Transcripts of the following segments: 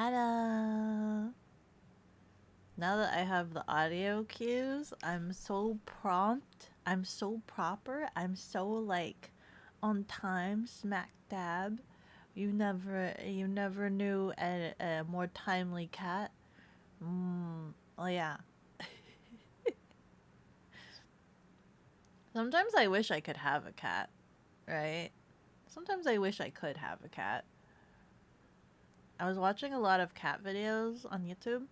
Hello. Now that I have the audio cues, I'm so prompt. I'm so proper. I'm so like on time, smack dab. You never knew a more timely cat. Oh yeah. Sometimes I wish I could have a cat, right? Sometimes I wish I could have a cat. I was watching a lot of cat videos on YouTube.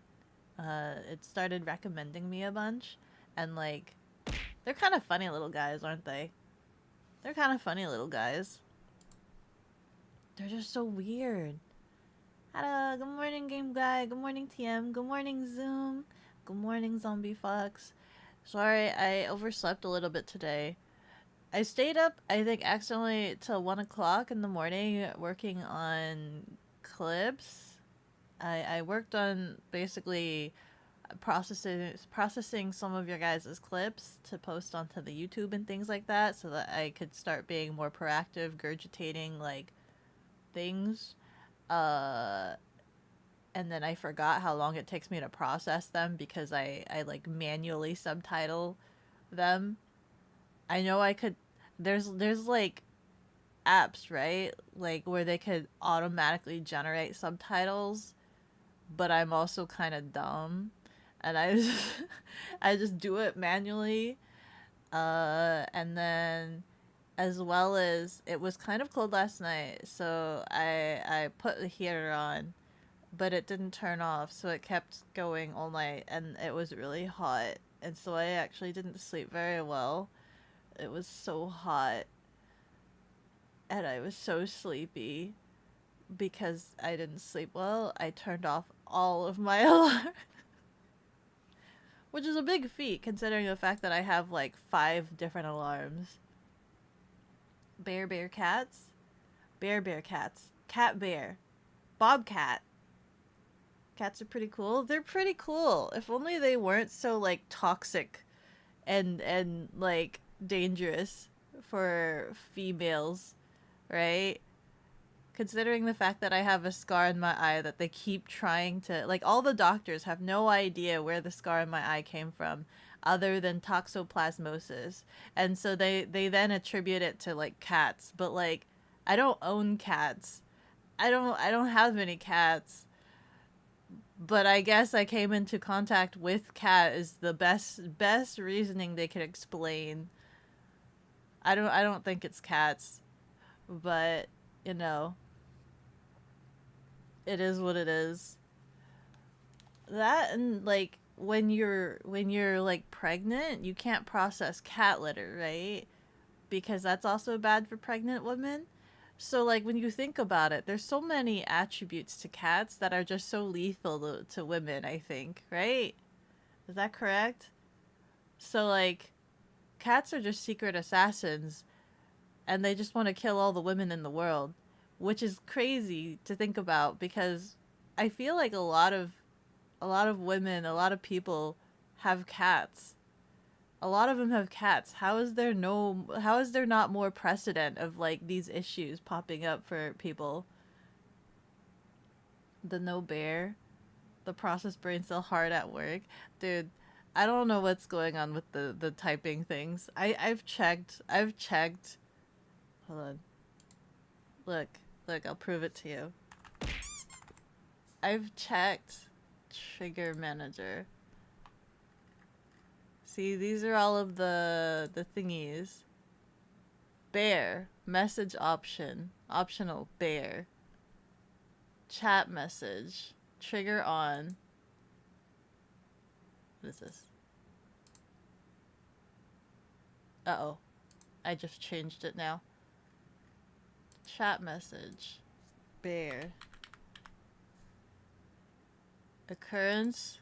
It started recommending me a bunch, and like, they're kind of funny little guys, aren't they? They're kind of funny little guys. They're just so weird. Hello, good morning, game guy. Good morning, TM. Good morning, Zoom. Good morning, Zombie Fox. Sorry, I overslept a little bit today. I stayed up, I think, accidentally till 1 o'clock in the morning working on clips. I worked on basically processing some of your guys' clips to post onto the YouTube and things like that, so that I could start being more proactive, gurgitating like things. Uh, and then I forgot how long it takes me to process them because I like manually subtitle them. I know I could. There's like apps, right? Like where they could automatically generate subtitles, but I'm also kind of dumb, and I just I just do it manually. And then as well as it was kind of cold last night, so I put the heater on, but it didn't turn off, so it kept going all night, and it was really hot, and so I actually didn't sleep very well. It was so hot, and I was so sleepy because I didn't sleep well. I turned off all of my alarms, which is a big feat considering the fact that I have like 5 different alarms. Bear cats, bear cats, cat bear, bobcat. Cats are pretty cool. They're pretty cool. If only they weren't so like toxic and like dangerous for females, right? Considering the fact that I have a scar in my eye that they keep trying to, like, all the doctors have no idea where the scar in my eye came from other than toxoplasmosis. And so they then attribute it to like cats, but like I don't own cats. I don't have any cats. But I guess I came into contact with cat is the best reasoning they could explain. I don't think it's cats, but you know, it is what it is. That and like when you're like pregnant, you can't process cat litter, right? Because that's also bad for pregnant women. So like when you think about it, there's so many attributes to cats that are just so lethal to women, I think, right? Is that correct? So like cats are just secret assassins and they just want to kill all the women in the world, which is crazy to think about because I feel like a lot of women, a lot of people have cats. A lot of them have cats. How is there not more precedent of like these issues popping up for people? The no bear, the process brain still hard at work. Dude, I don't know what's going on with the typing things. I've checked. I've checked. Hold on. Look. Look, I'll prove it to you. I've checked trigger manager. See, these are all of the thingies. Bear, message option, optional bear. Chat message, trigger on. What is this? Uh-oh. I just changed it now. Chat message, bear. Occurrence.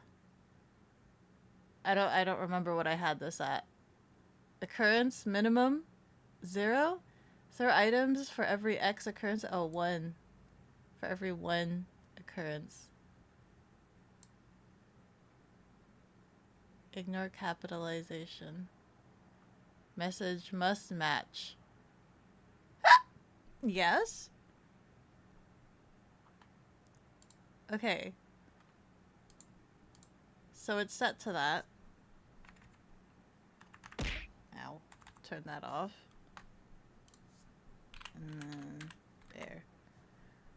I don't remember what I had this at. Occurrence minimum 0. Throw items for every X occurrence. Oh, 1 for every 1 occurrence. Ignore capitalization. Message must match. Yes. Okay. So it's set to that. Ow. Turn that off. And then there.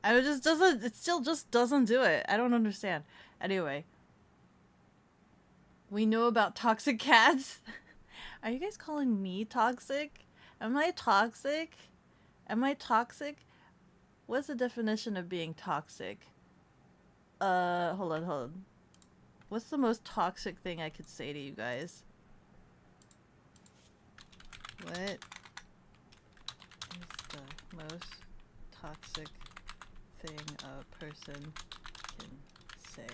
It still just doesn't do it. I don't understand. Anyway. We know about toxic cats. Are you guys calling me toxic? Am I toxic? Am I toxic? What's the definition of being toxic? Hold on. What's the most toxic thing I could say to you guys? What is the most toxic thing a person can say?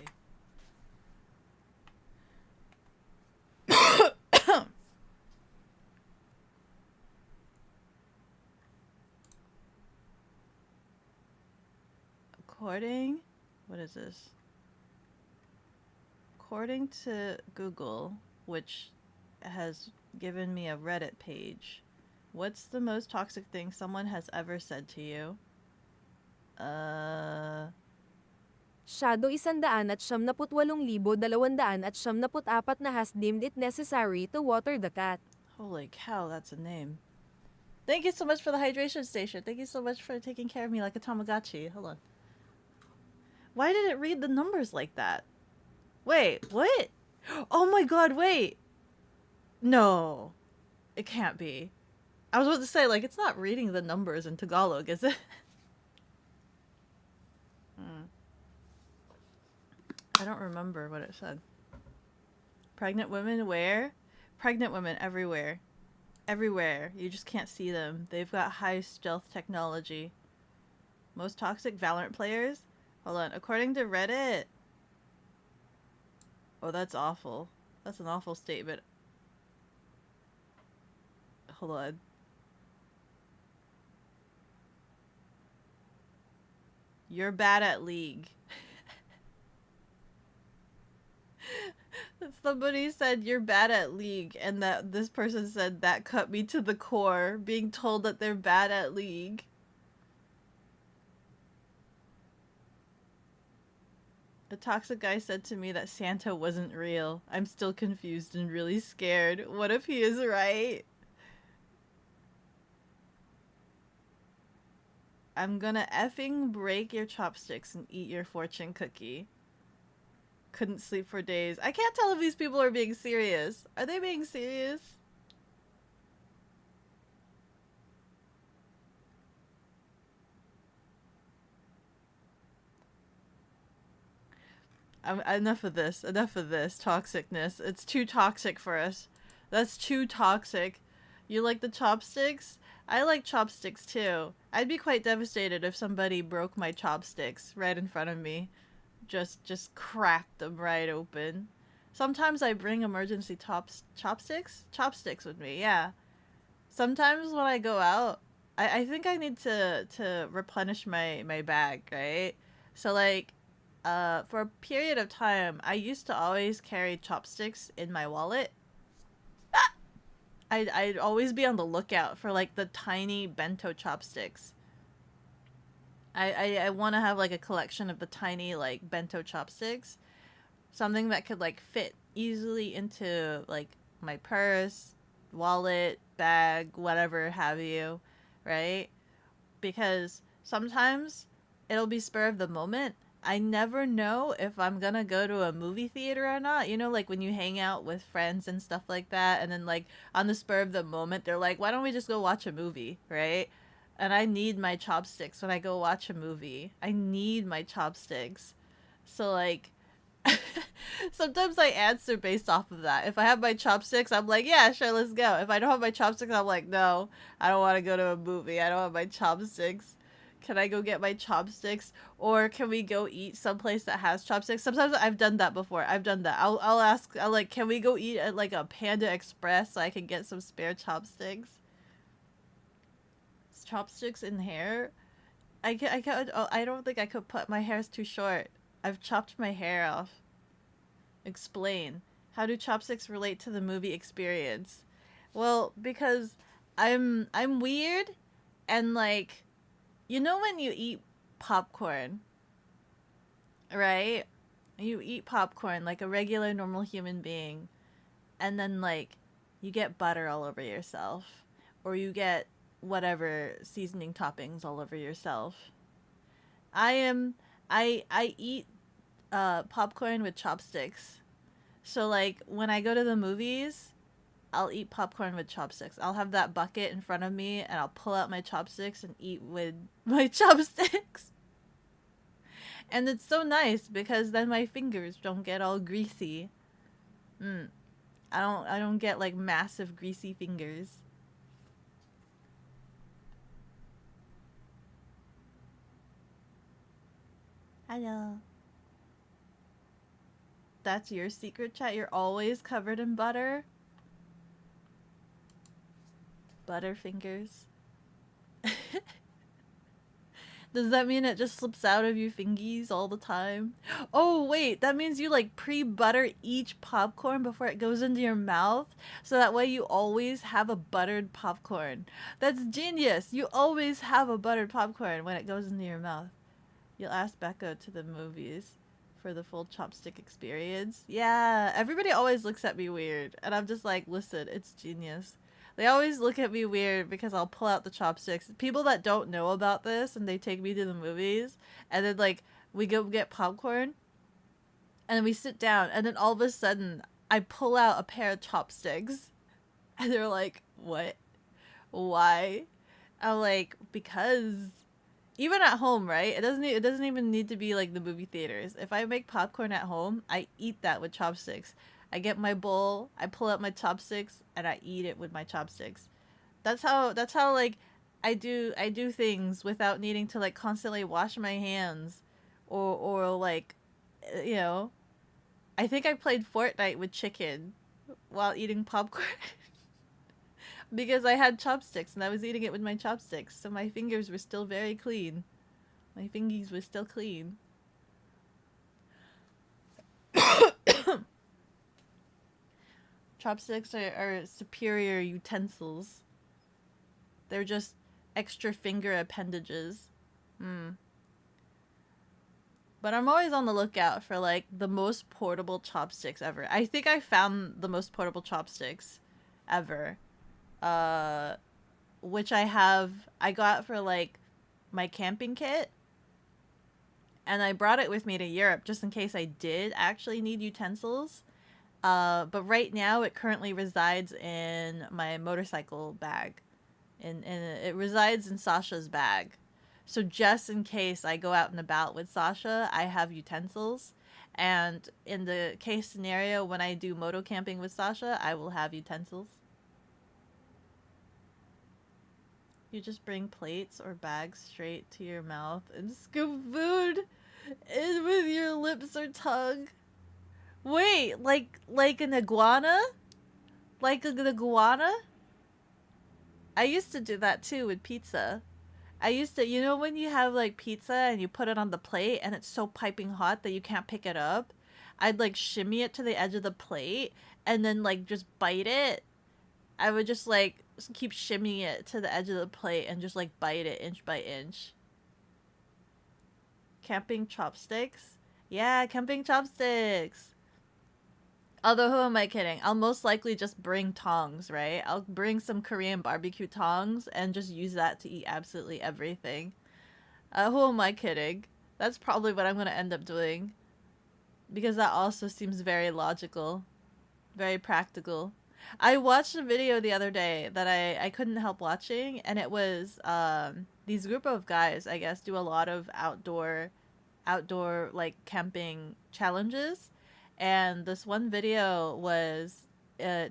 What is this? According to Google, which has given me a Reddit page, what's the most toxic thing someone has ever said to you? Shadow 198,274 na has deemed it necessary to water the cat. Holy cow, that's a name. Thank you so much for the hydration station. Thank you so much for taking care of me like a Tamagotchi. Hold on. Why did it read the numbers like that? Wait, what? Oh my god, wait. No. It can't be. I was about to say, like, it's not reading the numbers in Tagalog, is it? I don't remember what it said. Pregnant women where? Pregnant women everywhere. Everywhere. You just can't see them. They've got high stealth technology. Most toxic Valorant players? Hold on. According to Reddit. Oh, that's awful. That's an awful statement. Hold on. You're bad at League. Somebody said you're bad at League, and that this person said that cut me to the core, being told that they're bad at League. A toxic guy said to me that Santa wasn't real. I'm still confused and really scared. What if he is right? I'm gonna effing break your chopsticks and eat your fortune cookie. Couldn't sleep for days. I can't tell if these people are being serious. Are they being serious? Enough of this. Enough of this toxicness. It's too toxic for us. That's too toxic. You like the chopsticks? I like chopsticks too. I'd be quite devastated if somebody broke my chopsticks right in front of me. Just cracked them right open. Sometimes I bring emergency chopsticks with me. Yeah. Sometimes when I go out, I think I need to replenish my bag, right? So like for a period of time, I used to always carry chopsticks in my wallet. I'd always be on the lookout for like the tiny bento chopsticks. I want to have like a collection of the tiny like bento chopsticks, something that could like fit easily into like my purse, wallet, bag, whatever have you, right? Because sometimes it'll be spur of the moment. I never know if I'm gonna go to a movie theater or not. You know, like when you hang out with friends and stuff like that, and then like on the spur of the moment, they're like, why don't we just go watch a movie, right? And I need my chopsticks when I go watch a movie. I need my chopsticks. So like sometimes I answer based off of that. If I have my chopsticks, I'm like, yeah, sure, let's go. If I don't have my chopsticks, I'm like, no, I don't want to go to a movie. I don't have my chopsticks. Can I go get my chopsticks? Or can we go eat someplace that has chopsticks? Sometimes I've done that before. I've done that. I'll ask, I'll like, can we go eat at like a Panda Express so I can get some spare chopsticks? Chopsticks in hair? I don't think I could put, my hair's too short. I've chopped my hair off. Explain. How do chopsticks relate to the movie experience? Well, because I'm weird, and like, you know when you eat popcorn right? You eat popcorn like a regular normal human being, and then like you get butter all over yourself, or you get whatever seasoning toppings all over yourself. I am I eat popcorn with chopsticks. So like when I go to the movies, I'll eat popcorn with chopsticks. I'll have that bucket in front of me and I'll pull out my chopsticks and eat with my chopsticks. And it's so nice because then my fingers don't get all greasy. Mm. I don't get like massive greasy fingers. Hello. That's your secret chat. You're always covered in butter. Butterfingers. Does that mean it just slips out of your fingies all the time? Oh, wait, that means you like pre-butter each popcorn before it goes into your mouth, so that way you always have a buttered popcorn. That's genius. You always have a buttered popcorn when it goes into your mouth. You'll ask Becca to the movies for the full chopstick experience. Yeah, everybody always looks at me weird, and I'm just like, listen, it's genius. They always look at me weird because I'll pull out the chopsticks. People that don't know about this and they take me to the movies, and then like we go get popcorn, and then we sit down, and then all of a sudden I pull out a pair of chopsticks, and they're like, "What? Why?" I'm like, "Because." Even at home, right? It doesn't even need to be like the movie theaters. If I make popcorn at home, I eat that with chopsticks. I get my bowl, I pull out my chopsticks, and I eat it with my chopsticks. That's how like I do things without needing to like constantly wash my hands or like you know, I think I played Fortnite with chicken while eating popcorn because I had chopsticks and I was eating it with my chopsticks, so my fingers were still very clean. My fingies were still clean. Chopsticks are superior utensils. They're just extra finger appendages. Hmm. But I'm always on the lookout for like the most portable chopsticks ever. I think I found the most portable chopsticks ever. Uh, which I got for like my camping kit, and I brought it with me to Europe just in case I did actually need utensils. But right now it currently resides in my motorcycle bag. And it resides in Sasha's bag. So just in case I go out and about with Sasha, I have utensils. And in the case scenario when I do moto camping with Sasha, I will have utensils. You just bring plates or bags straight to your mouth and scoop food in with your lips or tongue. Wait, like an iguana? Like an iguana? I used to do that too with pizza. I used to, you know, when you have like pizza and you put it on the plate and it's so piping hot that you can't pick it up? I'd like shimmy it to the edge of the plate and then like just bite it. I would just like keep shimmying it to the edge of the plate and just like bite it inch by inch. Camping chopsticks? Yeah, camping chopsticks. Although, who am I kidding? I'll most likely just bring tongs, right? I'll bring some Korean barbecue tongs and just use that to eat absolutely everything. Who am I kidding? That's probably what I'm going to end up doing. Because that also seems very logical, very practical. I watched a video the other day that I couldn't help watching, and it was these group of guys, I guess, do a lot of outdoor like camping challenges, and this one video was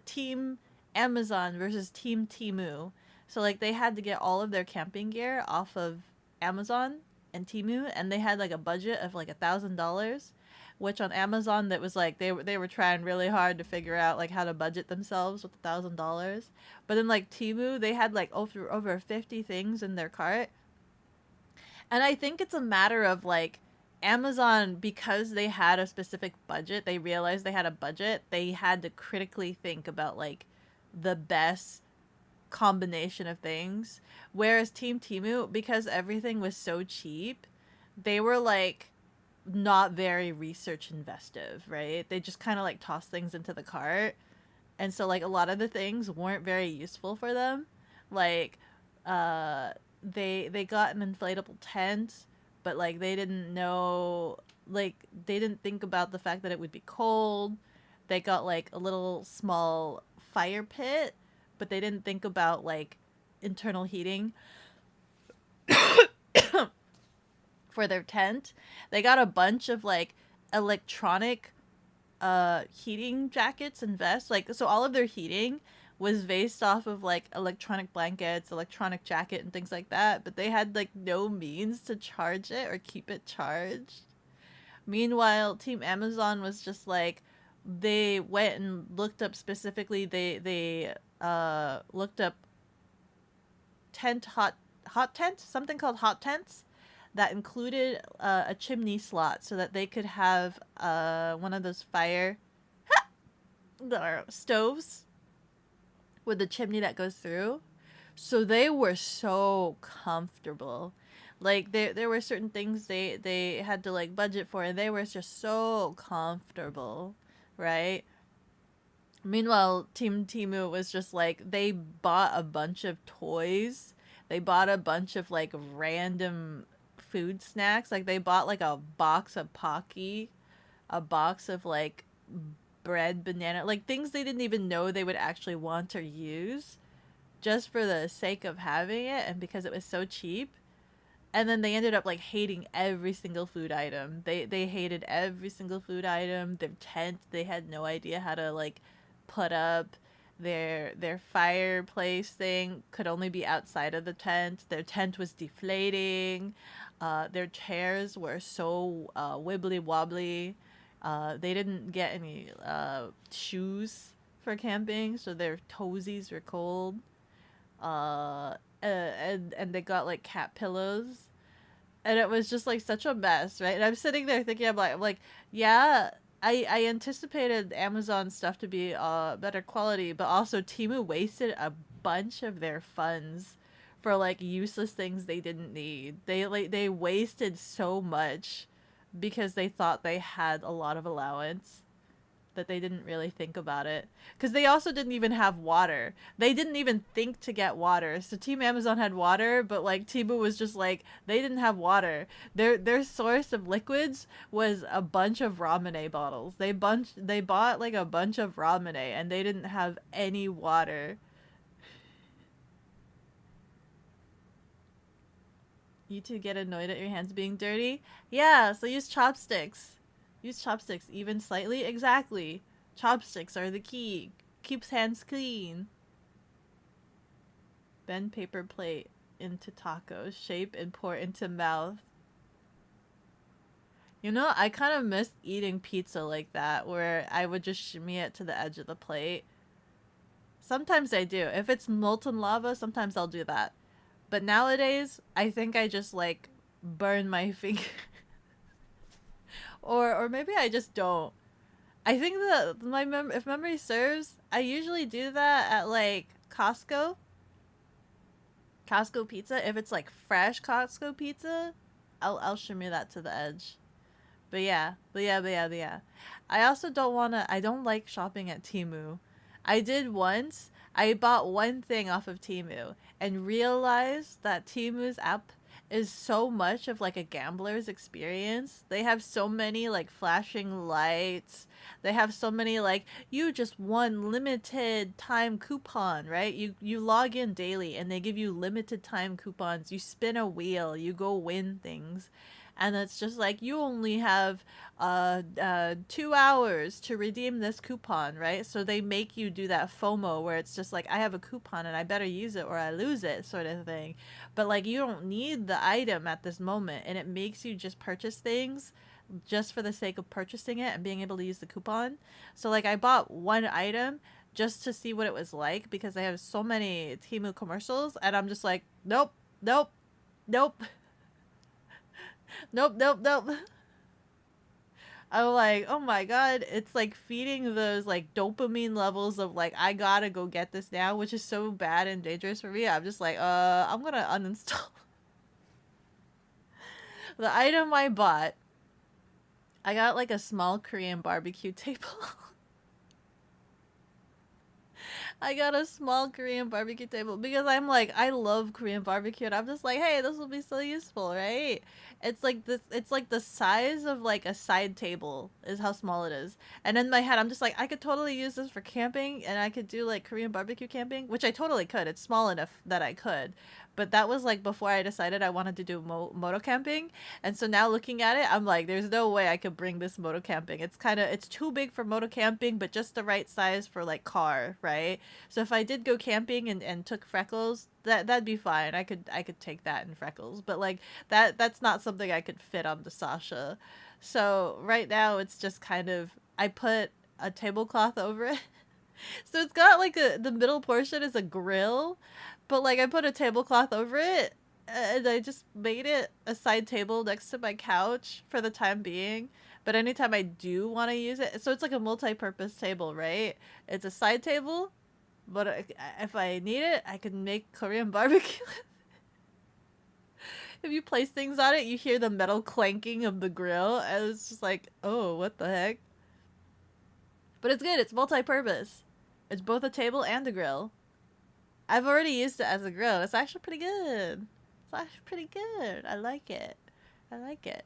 team Amazon versus team Timu. So like they had to get all of their camping gear off of Amazon and Timu, and they had like a budget of like $1,000, which on Amazon that was like they were trying really hard to figure out like how to budget themselves with $1,000. But then like Timu, they had like over 50 things in their cart, and I think it's a matter of like Amazon, because they had a specific budget, they realized they had a budget, they had to critically think about like the best combination of things. Whereas Team Timu, because everything was so cheap, they were like not very research investive, right? They just kind of like toss things into the cart. And so like a lot of the things weren't very useful for them. Like uh they got an inflatable tent, but like they didn't know, like they didn't think about the fact that it would be cold. They got like a little small fire pit, but they didn't think about like internal heating for their tent. They got a bunch of like electronic heating jackets and vests. Like, so all of their heating was based off of like electronic blankets, electronic jacket, and things like that, but they had like no means to charge it or keep it charged. Meanwhile, Team Amazon was just like, they went and looked up specifically, they looked up tent hot tents, something called hot tents, that included a chimney slot so that they could have one of those fire stoves with the chimney that goes through. So they were so comfortable. Like there were certain things they had to like budget for, and they were just so comfortable, right? Meanwhile, Team Timu was just like, they bought a bunch of toys. They bought a bunch of like random food snacks. Like they bought like a box of Pocky, a box of like bread, banana, like things they didn't even know they would actually want or use, just for the sake of having it and because it was so cheap. And then they ended up like hating every single food item. They hated every single food item. Their tent, they had no idea how to like put up. Their fireplace thing could only be outside of the tent. Their tent was deflating. Their chairs were so wibbly wobbly. They didn't get any shoes for camping, so their toesies were cold. And they got like cat pillows, and it was just like such a mess, right? And I'm sitting there thinking, I'm like, yeah, I anticipated Amazon stuff to be better quality, but also Timu wasted a bunch of their funds for like useless things they didn't need. They wasted so much because they thought they had a lot of allowance, that they didn't really think about it. Because they also didn't even have water. They didn't even think to get water. So Team Amazon had water, but like Timu was just like, they didn't have water. Their source of liquids was a bunch of ramen bottles. They bought like a bunch of ramen, and they didn't have any water. You two get annoyed at your hands being dirty? Yeah, so use chopsticks. Use chopsticks even slightly. Exactly. Chopsticks are the key. Keeps hands clean. Bend paper plate into tacos. Shape and pour into mouth. You know, I kind of miss eating pizza like that, where I would just shimmy it to the edge of the plate. Sometimes I do. If it's molten lava, sometimes I'll do that. But nowadays, I think I just like burn my finger. Or maybe I just don't. I think that if memory serves, I usually do that at like Costco pizza. If it's like fresh Costco pizza, I'll shimmy that to the edge. But yeah. I also I don't like shopping at Temu. I did once. I bought one thing off of Temu and realized that Temu's app is so much of like a gambler's experience. They have so many like flashing lights. They have so many like, you just won limited time coupon, right? You log in daily and they give you limited time coupons. You spin a wheel, you go win things. And it's just like, you only have 2 hours to redeem this coupon, right? So they make you do that FOMO, where it's just like, I have a coupon and I better use it or I lose it, sort of thing. But like, you don't need the item at this moment, and it makes you just purchase things just for the sake of purchasing it and being able to use the coupon. So like, I bought one item just to see what it was like, because they have so many Temu commercials, and I'm just like, nope, nope, nope. Nope. I'm like, oh my god, it's like feeding those like dopamine levels of like, I gotta go get this now, which is so bad and dangerous for me. I'm just like, I'm gonna uninstall. The item I bought I got like a small Korean barbecue table. I got a small Korean barbecue table because I'm like, I love Korean barbecue, and I'm just like, hey, this will be so useful, right? It's like this. It's like the size of like a side table is how small it is. And in my head, I'm just like, I could totally use this for camping, and I could do like Korean barbecue camping, which I totally could. It's small enough that I could. But that was like before I decided I wanted to do moto camping, and so now looking at it, I'm like, there's no way I could bring this moto camping. It's too big for moto camping, but just the right size for like car, right? So if I did go camping and took Freckles, that'd be fine. I could take that in Freckles, but like that's not something I could fit onto Sasha. So right now it's just kind of I put a tablecloth over it. So it's got like the middle portion is a grill, but like I put a tablecloth over it and I just made it a side table next to my couch for the time being. But anytime I do want to use it, so it's like a multi-purpose table, right? It's a side table, but if I need it, I can make Korean barbecue. If you place things on it, you hear the metal clanking of the grill, and it's just like, oh, what the heck? But it's good. It's multi-purpose. It's both a table and a grill. I've already used it as a grill. It's actually pretty good. It's actually pretty good. I like it. I like it.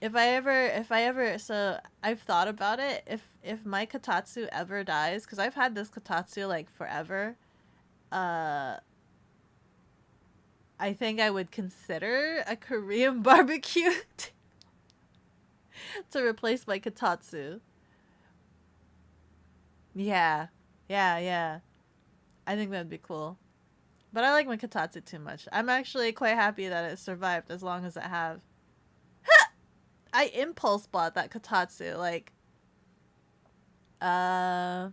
So I've thought about it. If my Kotatsu ever dies, because I've had this Kotatsu like forever, uh, I think I would consider a Korean barbecue to replace my Kotatsu. Yeah, yeah. I think that'd be cool. But I like my Kotatsu too much. I'm actually quite happy that it survived as long as it have. I impulse bought that Kotatsu like uh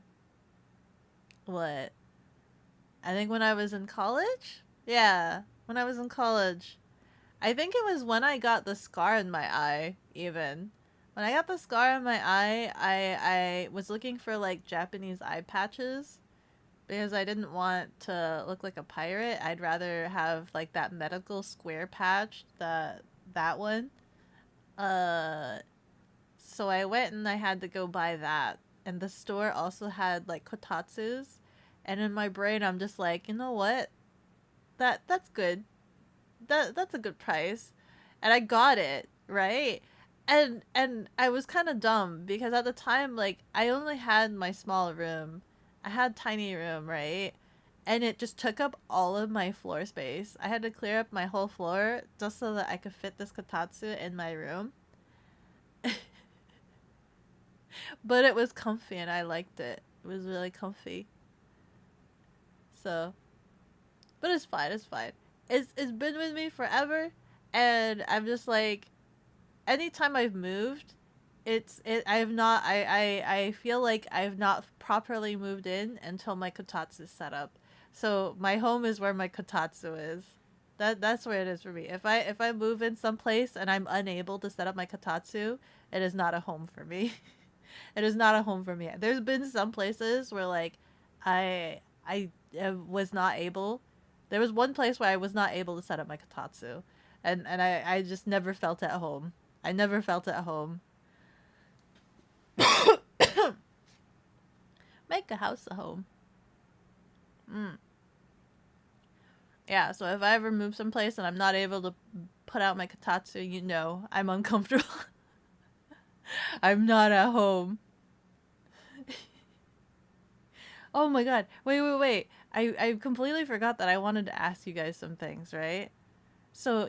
what? I think when I was in college? Yeah, when I was in college. I think it was when I got the scar in my eye, even. When I got the scar in my eye, I was looking for like Japanese eye patches because I didn't want to look like a pirate. I'd rather have like that medical square patch, that one. Uh so I went and I had to go buy that. And the store also had like kotatsus. And in my brain I'm just like, you know what? That's good. That's a good price. And I got it, right? And I was kind of dumb because at the time like I only had my small room. I had tiny room, right? And it just took up all of my floor space. I had to clear up my whole floor just so that I could fit this kotatsu in my room. But it was comfy and I liked it. It was really comfy. So, but it's fine. It's fine. It's been with me forever, and I'm just like, anytime I've moved, I have not I feel like I've not properly moved in until my kotatsu is set up. So my home is where my kotatsu is. That's where it is for me. If I move in someplace and I'm unable to set up my kotatsu, it is not a home for me. It is not a home for me. There's been some places where like I was not able. There was one place where I was not able to set up my kotatsu, and I just never felt at home. I never felt at home. Make a house a home. Mm. Yeah, so if I ever move someplace and I'm not able to put out my kotatsu, you know I'm uncomfortable. I'm not at home. Oh my god. Wait. I completely forgot that I wanted to ask you guys some things, right? So,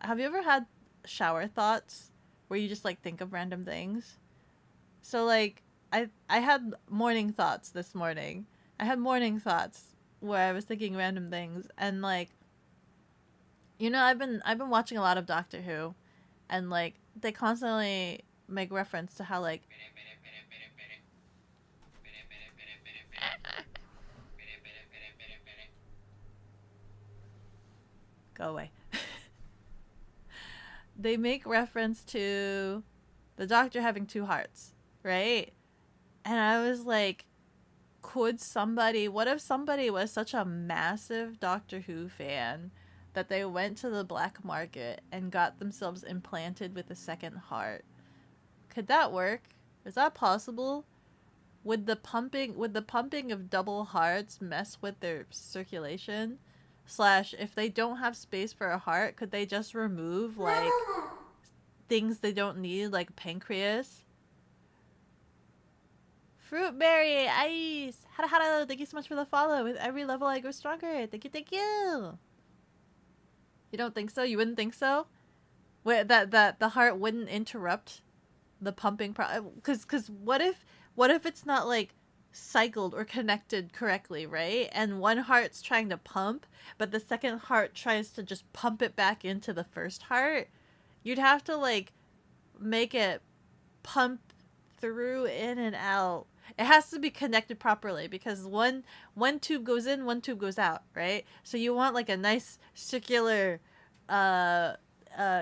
have you ever had shower thoughts where you just like think of random things? So like I had morning thoughts this morning. I had morning thoughts where I was thinking random things and like I've been watching a lot of Doctor Who and like they constantly make reference to how like go away. They make reference to the Doctor having two hearts, right? And I was like, what if somebody was such a massive Doctor Who fan that they went to the black market and got themselves implanted with a second heart? Could that work? Is that possible? Would the pumping of double hearts mess with their circulation? Slash, if they don't have space for a heart, could they just remove like things they don't need, like pancreas? Fruitberry, ice. Hada hada, thank you so much for the follow. With every level I grow stronger. Thank you, thank you. You don't think so? You wouldn't think so? Wait, that the heart wouldn't interrupt the pumping cuz what if it's not like cycled or connected correctly, right? And one heart's trying to pump, but the second heart tries to just pump it back into the first heart. You'd have to like make it pump through, in and out. It has to be connected properly because one tube goes in, one tube goes out, right? So you want like a nice circular uh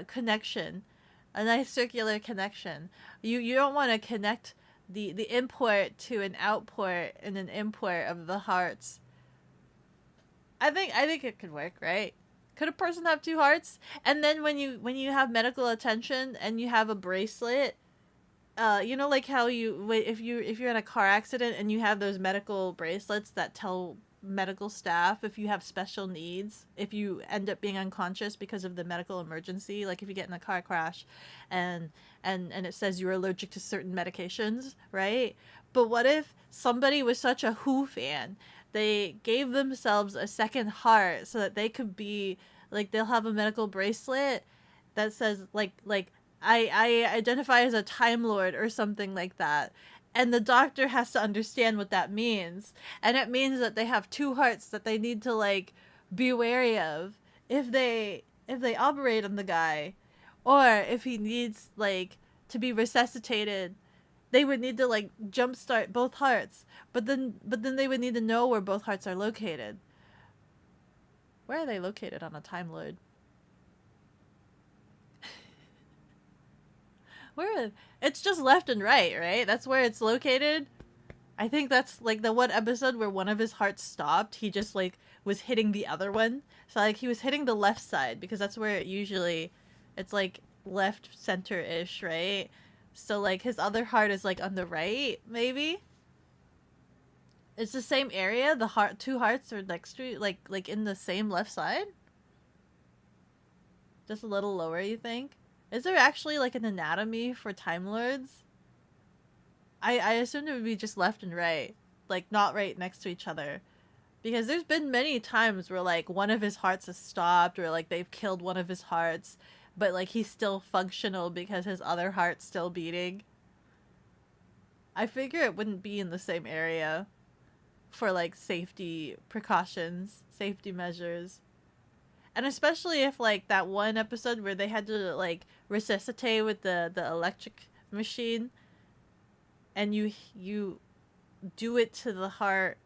connection. A nice circular connection. You don't want to connect the import to an output and an import of the hearts. I think it could work, right? Could a person have two hearts? And then when you have medical attention and you have a bracelet, you know, like how if you're in a car accident and you have those medical bracelets that tell medical staff if you have special needs, if you end up being unconscious because of the medical emergency, like if you get in a car crash and it says you're allergic to certain medications, right? But what if somebody was such a Who fan, they gave themselves a second heart so that they could be like, they'll have a medical bracelet that says like I identify as a Time Lord or something like that. And the doctor has to understand what that means. And it means that they have two hearts that they need to like be wary of if they operate on the guy, or if he needs like to be resuscitated, they would need to like jumpstart both hearts. But then they would need to know where both hearts are located. Where are they located on a Time Lord? Where? It's just left and right? That's where it's located. I think that's like the one episode where one of his hearts stopped. He just like was hitting the other one. So like he was hitting the left side because that's where it usually, it's like left center ish, right? So like his other heart is like on the right, maybe. It's the same area. The heart, two hearts are next to like in the same left side. Just a little lower, you think? Is there actually like an anatomy for Time Lords? I assumed it would be just left and right, like not right next to each other. Because there's been many times where like one of his hearts has stopped, or like they've killed one of his hearts, but like he's still functional because his other heart's still beating. I figure it wouldn't be in the same area for like safety precautions, safety measures. And especially if like that one episode where they had to like resuscitate with the electric machine, and you do it to the heart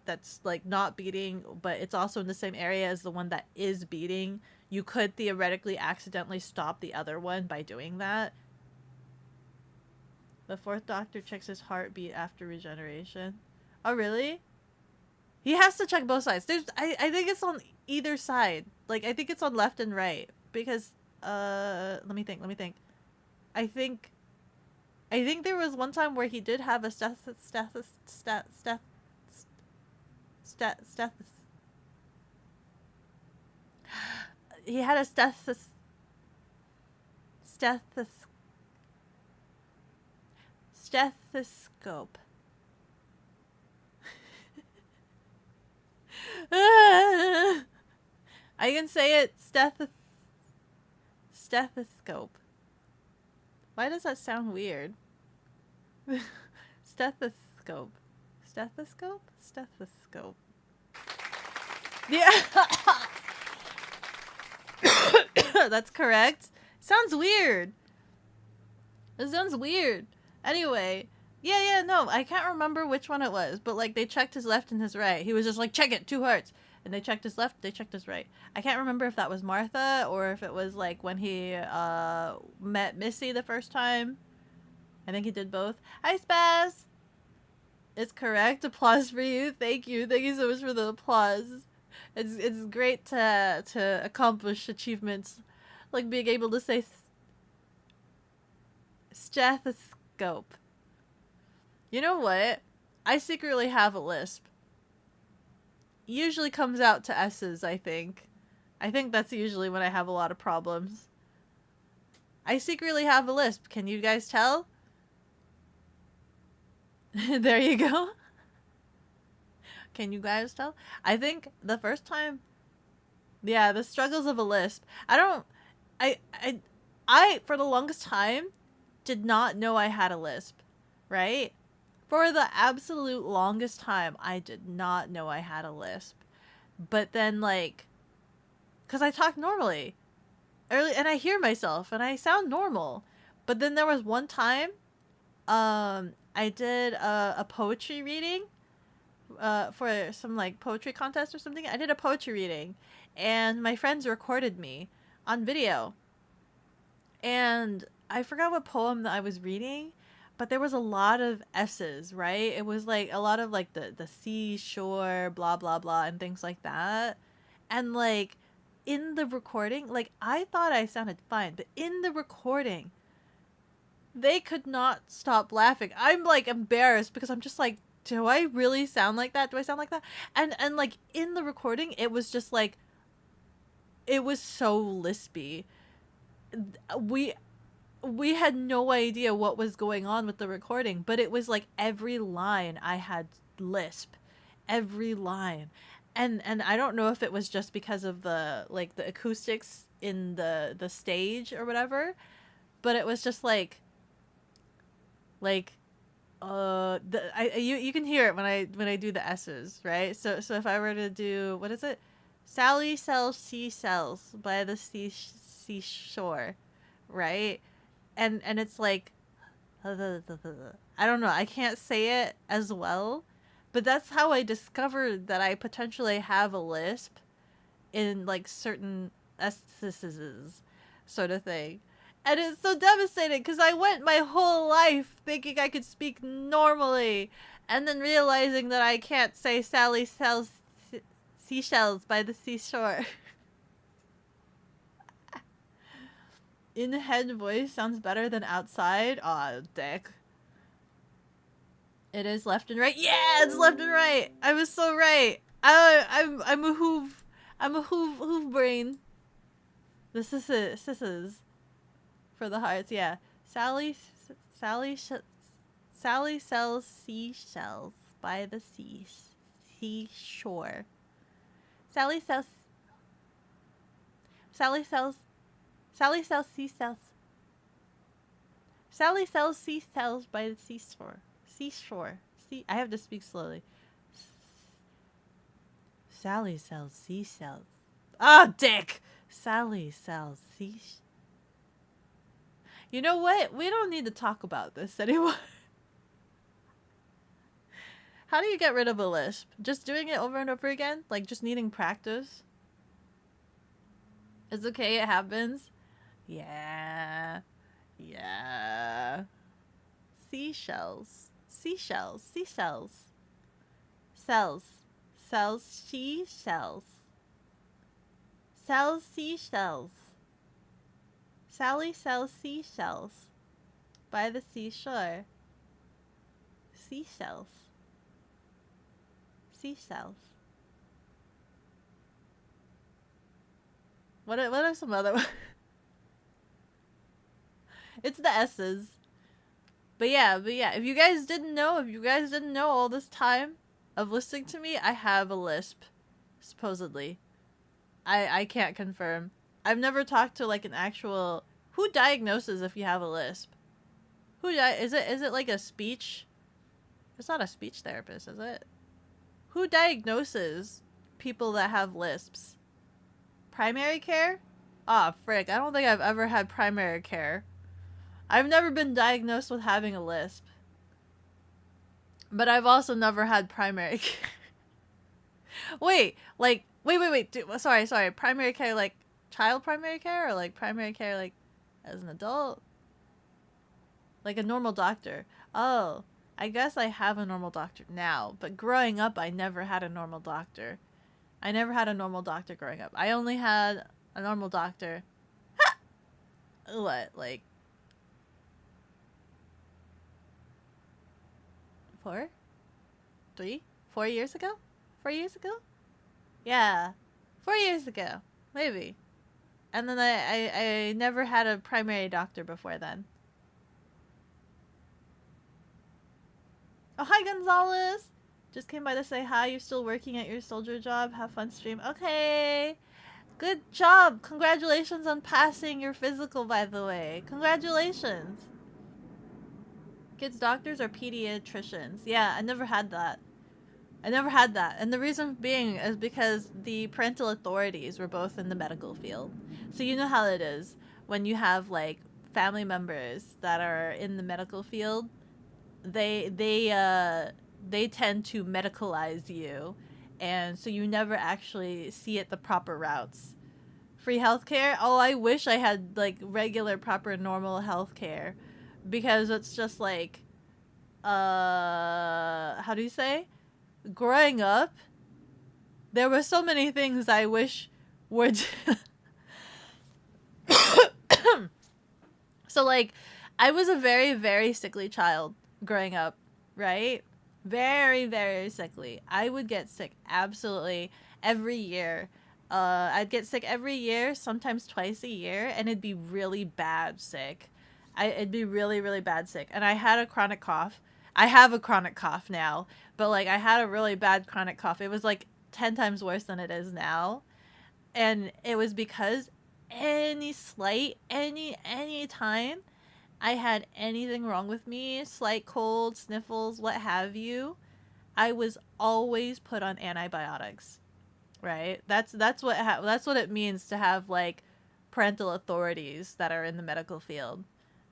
that's like not beating, but it's also in the same area as the one that is beating, you could theoretically accidentally stop the other one by doing that. The fourth doctor checks his heartbeat after regeneration. Oh really? He has to check both sides. I think it's on either side. Like I think it's on left and right because let me think. I think there was one time where he did have a he had a stethoscope. I can say it. Stethoscope. Why does that sound weird? Stethoscope. Stethoscope. Yeah. That's correct. Sounds weird. It sounds weird. Anyway, yeah, no, I can't remember which one it was, but like they checked his left and his right. He was just like, check it, two hearts. And they checked his left, they checked his right. I can't remember if that was Martha or if it was like when he met Missy the first time. I think he did both. Hi, Spaz! It's correct. Applause for you. Thank you. Thank you so much for the applause. It's great to accomplish achievements like being able to say Stethoscope. You know what? I secretly have a lisp. Usually comes out to S's, I think. I think that's usually when I have a lot of problems. I secretly have a lisp. Can you guys tell? There you go. Can you guys tell? I think the first time, yeah, the struggles of a lisp. I, I, I, for the longest time, did not know I had a lisp, right? For the absolute longest time, I did not know I had a lisp. But then, like, because I talk normally, early, and I hear myself, and I sound normal. But then there was one time, I did a poetry reading, for some like poetry contest or something. I did a poetry reading, and my friends recorded me on video. And I forgot what poem that I was reading, but there was a lot of S's, right? It was like a lot of like the seashore, blah blah blah, and things like that. And like in the recording, like I thought I sounded fine, but in the recording, they could not stop laughing. I'm like embarrassed because I'm just like, do I really sound like that? Do I sound like that? And like in the recording, it was just like it was so lispy. We we had no idea what was going on with the recording, but it was like every line I had lisp, every line. And I don't know if it was just because of the like the acoustics in the stage or whatever, but it was just like you can hear it when I do the S's, right? So if I were to do, what is it? Sally sells seashells by the seashore, right? And it's like I don't know, I can't say it as well, but that's how I discovered that I potentially have a lisp in like certain S's sort of thing. And it's so devastating because I went my whole life thinking I could speak normally and then realizing that I can't say Sally sells seashells by the seashore. In-head voice sounds better than outside. Aw, dick. It is left and right. Yeah, it's left and right. I was so right. I'm a hoove. I'm a hoove brain. This is for the hearts. Yeah, Sally Sally sells seashells by the seashore. Sally sells Sally sells Sally sells seashells. Sally sells seashells by the seashore. Seashore. See, I have to speak slowly. Sally sells seashells. Oh, dick! Sally sells seashells. You know what? We don't need to talk about this anymore. How do you get rid of a lisp? Just doing it over and over again? Like just needing practice? It's okay, it happens. Yeah. Yeah. Seashells. Seashells. Seashells. Cells. Cells. Seashells. Sells seashells. Sally sells seashells by the seashore. Seashells. Seashells. What are some other ones? It's the S's. But yeah, if you guys didn't know all this time of listening to me, I have a lisp, supposedly. I can't confirm. I've never talked to like an actual, who diagnoses if you have a lisp? Is it like a speech? It's not a speech therapist, is it? Who diagnoses people that have lisps? Primary care? Ah, frick, I don't think I've ever had primary care. I've never been diagnosed with having a lisp. But I've also never had primary care. Wait. Sorry. Primary care, like child primary care, or like primary care, like as an adult? Like a normal doctor. Oh, I guess I have a normal doctor now. But growing up, I never had a normal doctor. I never had a normal doctor growing up. I only had a normal doctor. What? Like 4, 3, 4 years ago. 4 years ago. Yeah, 4 years ago, maybe. And then I never had a primary doctor before then. Oh, hi, Gonzalez. Just came by to say hi. You're still working at your soldier job. Have fun stream. Okay. Good job. Congratulations on passing your physical, by the way. Congratulations. Kids' doctors are pediatricians. Yeah, I never had that. I never had that. And the reason being is because the parental authorities were both in the medical field. So you know how it is when you have like family members that are in the medical field, they tend to medicalize you, and so you never actually see it the proper routes. Free healthcare? Oh, I wish I had like regular proper normal healthcare, because it's just like how do you say? Growing up, there were so many things I wish were so like I was a very very sickly child growing up, right? Very very sickly. I would get sick absolutely every year. I'd get sick every year, sometimes twice a year, and it'd be really bad sick. It'd be really really bad sick, and I had a chronic cough. I have a chronic cough now, but like I had a really bad chronic cough. It was like 10 times worse than it is now, and it was because any slight any time I had anything wrong with me, slight cold, sniffles, what have you, I was always put on antibiotics. Right? That's what it means to have like parental authorities that are in the medical field,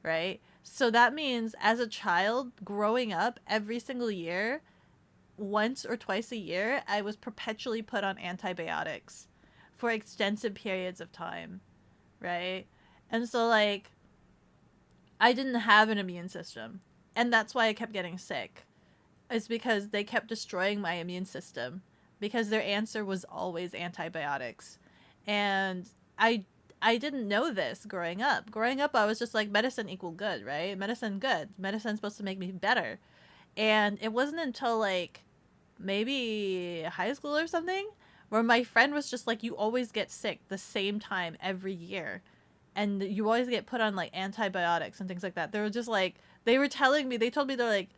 right? So that means as a child growing up every single year, once or twice a year, I was perpetually put on antibiotics for extensive periods of time, right? And so like I didn't have an immune system. And that's why I kept getting sick. It's because they kept destroying my immune system, because their answer was always antibiotics. And I didn't know this growing up. Growing up, I was just like, medicine equal good, right? Medicine good. Medicine's supposed to make me better. And it wasn't until like maybe high school or something where my friend was just like, you always get sick the same time every year, and you always get put on like antibiotics and things like that. They were just like, they were telling me, they told me, they're like,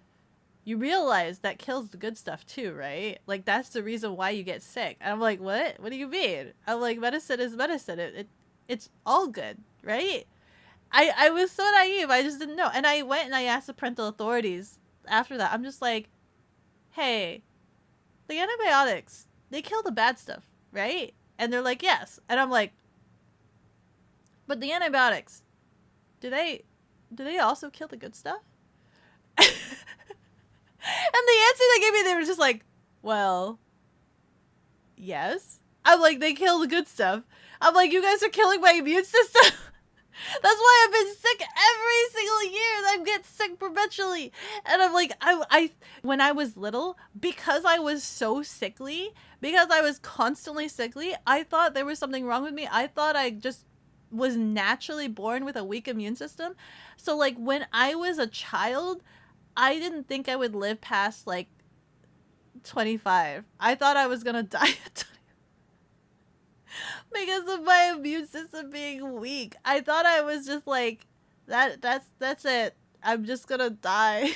you realize that kills the good stuff too, right? Like that's the reason why you get sick. And I'm like, what do you mean? I'm like, medicine is medicine. It's all good, right? I was so naive. I just didn't know. And I went and I asked the parental authorities after that. I'm just like, hey, the antibiotics, they kill the bad stuff, right? And they're like, yes. And I'm like, but the antibiotics, do they also kill the good stuff? And the answer they gave me, they were just like, well, yes. I'm like, they kill the good stuff. I'm like, you guys are killing my immune system. That's why I've been sick every single year. I get sick perpetually. And I'm like, I when I was little, because I was so sickly, because I was constantly sickly, I thought there was something wrong with me. I thought I just was naturally born with a weak immune system. So like when I was a child, I didn't think I would live past like 25. I thought I was gonna die at 20 because of my immune system being weak. I thought I was just like, that's it. I'm just gonna die.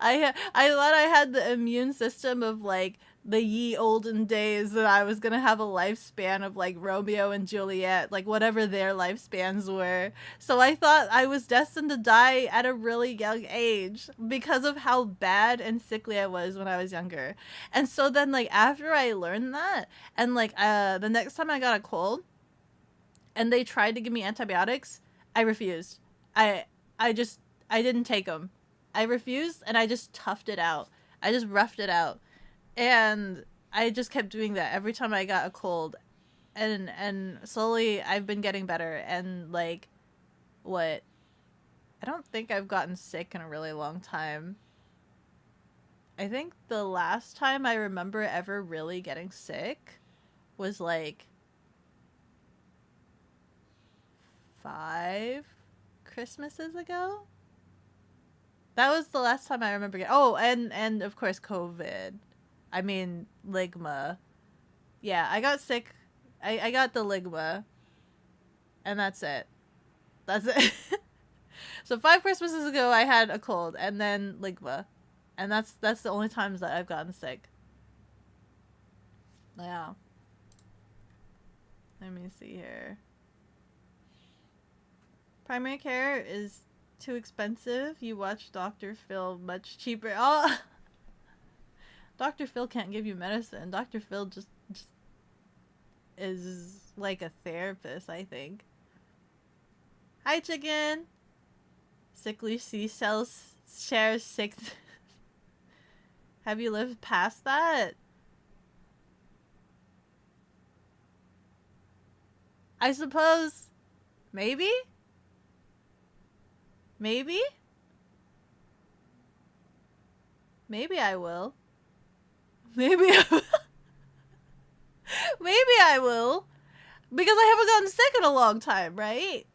I thought I had the immune system of like the ye olden days, that I was gonna have a lifespan of like Romeo and Juliet, like whatever their lifespans were. So I thought I was destined to die at a really young age because of how bad and sickly I was when I was younger. And so then like after I learned that, and like the next time I got a cold and they tried to give me antibiotics, I refused. I I just I didn't take them. I refused, and I just toughed it out. I just roughed it out. And I just kept doing that every time I got a cold. And slowly I've been getting better, and like what? I don't think I've gotten sick in a really long time. I think the last time I remember ever really getting sick was like 5 Christmases ago. That was the last time I remember getting. Oh, and of course COVID. I mean ligma. Yeah, I got sick. I got the ligma, and that's it. That's it. So 5 Christmases ago, I had a cold, and then ligma, and that's the only times that I've gotten sick. Yeah. Let me see here. Primary care is too expensive. You watch Dr. Phil much cheaper. Oh, Dr. Phil can't give you medicine. Dr. Phil just is like a therapist, I think. Hi, chicken. Sickly seashells shares sick. Have you lived past that? I suppose. Maybe? Maybe? Maybe I will. Maybe I will. Maybe I will. Because I haven't gotten sick in a long time, right?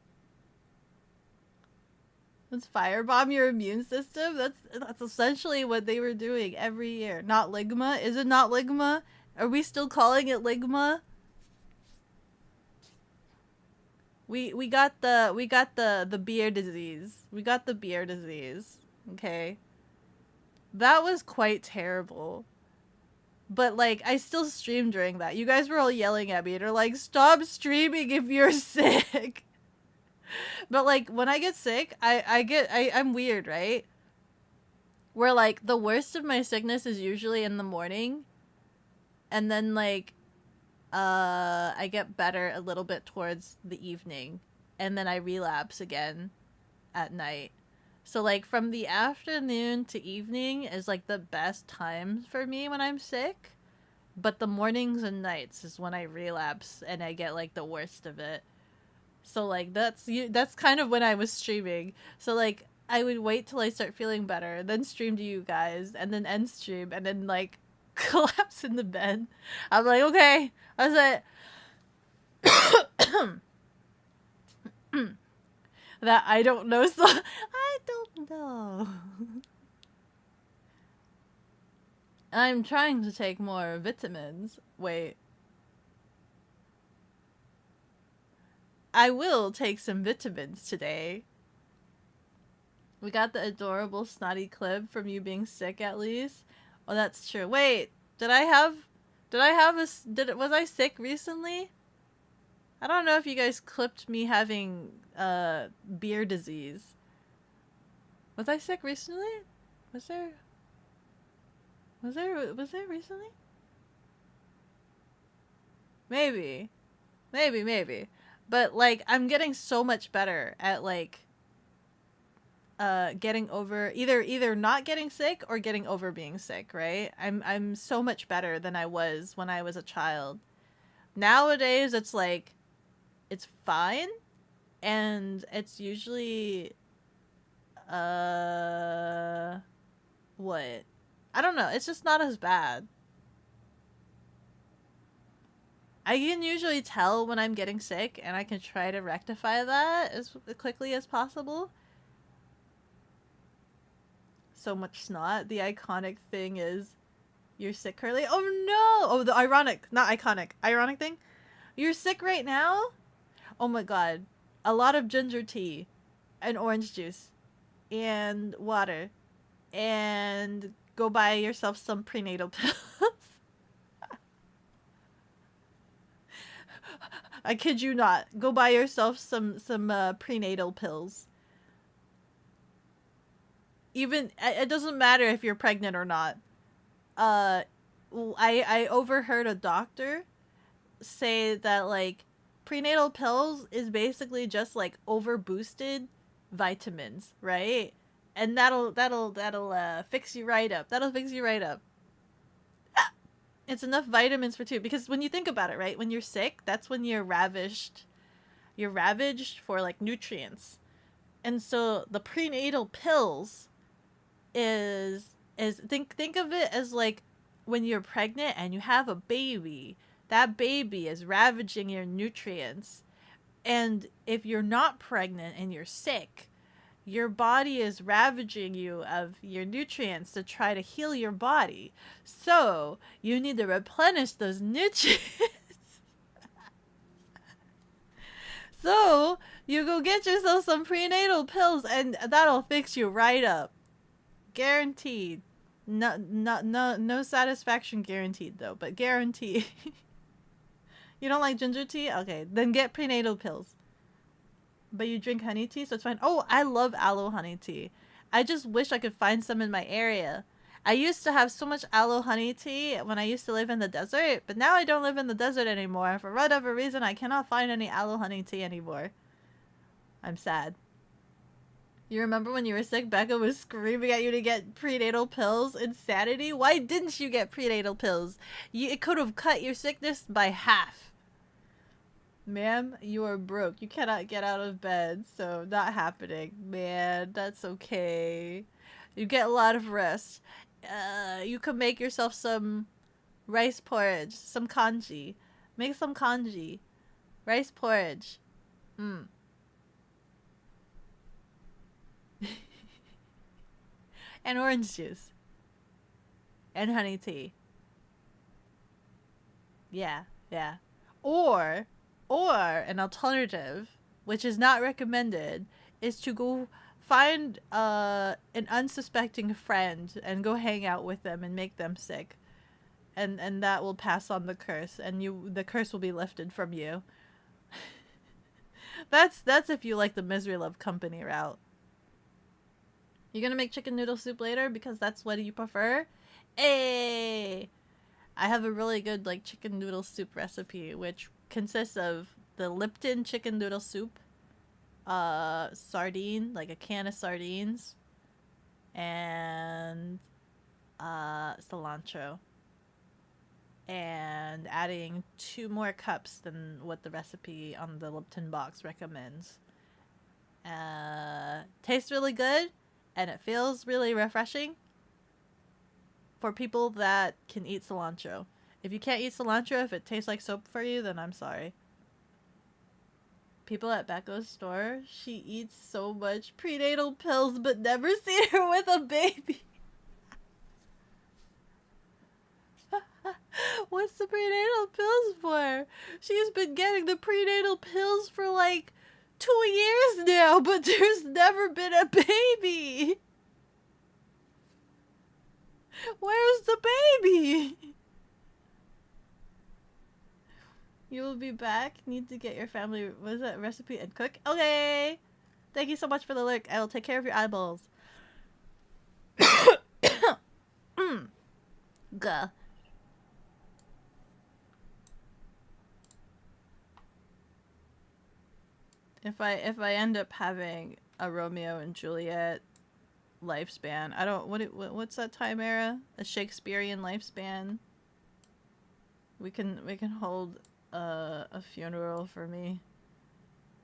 Let's firebomb your immune system. That's essentially what they were doing every year. Not ligma? Is it not ligma? Are we still calling it ligma? We got the beer disease. We got the beer disease. Okay. That was quite terrible. But like I still streamed during that. You guys were all yelling at me. They're like, "Stop streaming if you're sick." But like when I get sick, I'm weird, right? Where like the worst of my sickness is usually in the morning, and then like I get better a little bit towards the evening, and then I relapse again at night. So like from the afternoon to evening is like the best time for me when I'm sick, but the mornings and nights is when I relapse and I get like the worst of it. So like that's kind of when I was streaming. So like I would wait till I start feeling better, then stream to you guys, and then end stream, and then like collapse in the bed. I'm like, okay, I was like that I don't know. So I don't know. I'm trying to take more vitamins. Wait. I will take some vitamins today. We got the adorable snotty clip from you being sick at least. Oh, that's true. Wait, was I sick recently? I don't know if you guys clipped me having beer disease. Was I sick recently? Was there recently? Maybe. Maybe. But like I'm getting so much better at like getting over either not getting sick or getting over being sick, right? I'm so much better than I was when I was a child. Nowadays it's like it's fine, and it's usually what? I don't know, it's just not as bad. I can usually tell when I'm getting sick, and I can try to rectify that as quickly as possible. So much snot. The iconic thing is you're sick, Curly. Oh no! Oh, the ironic, not iconic, ironic thing. You're sick right now? Oh my god. A lot of ginger tea and orange juice and water, and go buy yourself some prenatal pills. I kid you not. Go buy yourself some prenatal pills. Even it doesn't matter if you're pregnant or not. Uh, I overheard a doctor say that like prenatal pills is basically just like over boosted vitamins, right? And that'll fix you right up. That'll fix you right up. It's enough vitamins for two, because when you think about it, right? When you're sick, that's when you're ravished. You're ravaged for like nutrients. And so the prenatal pills is think of it as like when you're pregnant and you have a baby. That baby is ravaging your nutrients. And if you're not pregnant and you're sick, your body is ravaging you of your nutrients to try to heal your body. So you need to replenish those nutrients. So you go get yourself some prenatal pills and that'll fix you right up. Guaranteed. No satisfaction guaranteed though, but guaranteed. You don't like ginger tea? Okay, then get prenatal pills. But you drink honey tea, so it's fine. Oh, I love aloe honey tea. I just wish I could find some in my area. I used to have so much aloe honey tea when I used to live in the desert, but now I don't live in the desert anymore. For whatever reason, I cannot find any aloe honey tea anymore. I'm sad. You remember when you were sick, Becca was screaming at you to get prenatal pills? Insanity? Why didn't you get prenatal pills? It could have cut your sickness by half. Ma'am, you are broke. You cannot get out of bed, so not happening. Man, that's okay. You get a lot of rest. You could make yourself some rice porridge, some congee. Make some congee. Rice porridge. And orange juice. And honey tea. Yeah. Or an alternative, which is not recommended, is to go find an unsuspecting friend and go hang out with them and make them sick. And that will pass on the curse, and the curse will be lifted from you. That's if you like the misery love company route. You gonna make chicken noodle soup later because that's what you prefer? Hey, I have a really good like chicken noodle soup recipe, which consists of the Lipton chicken noodle soup, sardine, like a can of sardines, and cilantro, and adding 2 more cups than what the recipe on the Lipton box recommends. Tastes really good, and it feels really refreshing for people that can eat cilantro. If you can't eat cilantro, if it tastes like soap for you, then I'm sorry. People at Becca's store, she eats so much prenatal pills but never seen her with a baby. What's the prenatal pills for? She's been getting the prenatal pills for like 2 years now, but there's never been a baby. Where's the baby? You will be back. Need to get your family, what is that, recipe and cook? Okay. Thank you so much for the lurk. I will take care of your eyeballs. Gah. If I end up having a Romeo and Juliet lifespan, I don't what's that time era? A Shakespearean lifespan. We can hold a funeral for me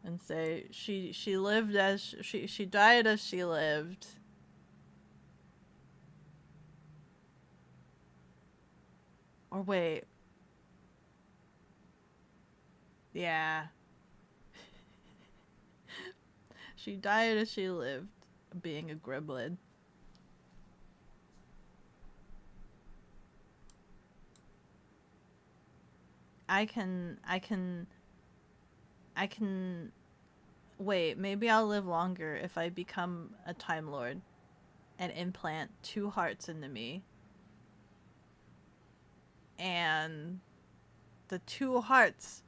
and say she lived as she died as she lived. Or wait. Yeah. She died as she lived, being a gremlin. I can wait, maybe I'll live longer if I become a Time Lord and implant 2 hearts into me. And the 2 hearts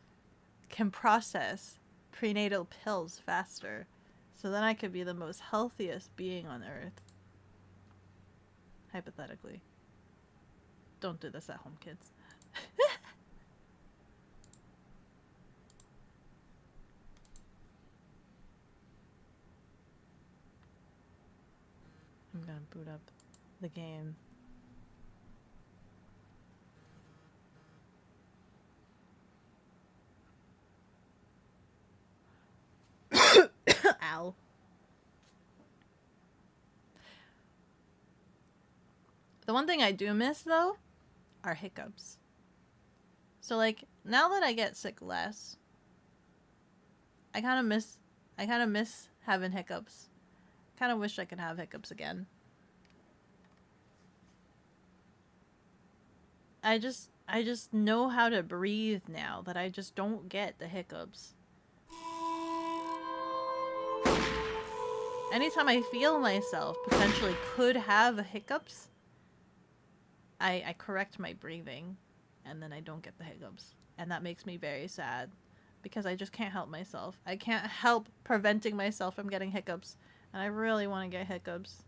can process prenatal pills faster. So then I could be the most healthiest being on Earth. Hypothetically. Don't do this at home, kids. I'm gonna boot up the game. Ow. The one thing I do miss, though, are hiccups. So, like, now that I get sick less, I kind of miss having hiccups. Kind of wish I could have hiccups again. I just know how to breathe now that I just don't get the hiccups. Anytime I feel myself potentially could have hiccups, I correct my breathing, and then I don't get the hiccups. And that makes me very sad, because I just can't help myself. I can't help preventing myself from getting hiccups, and I really want to get hiccups.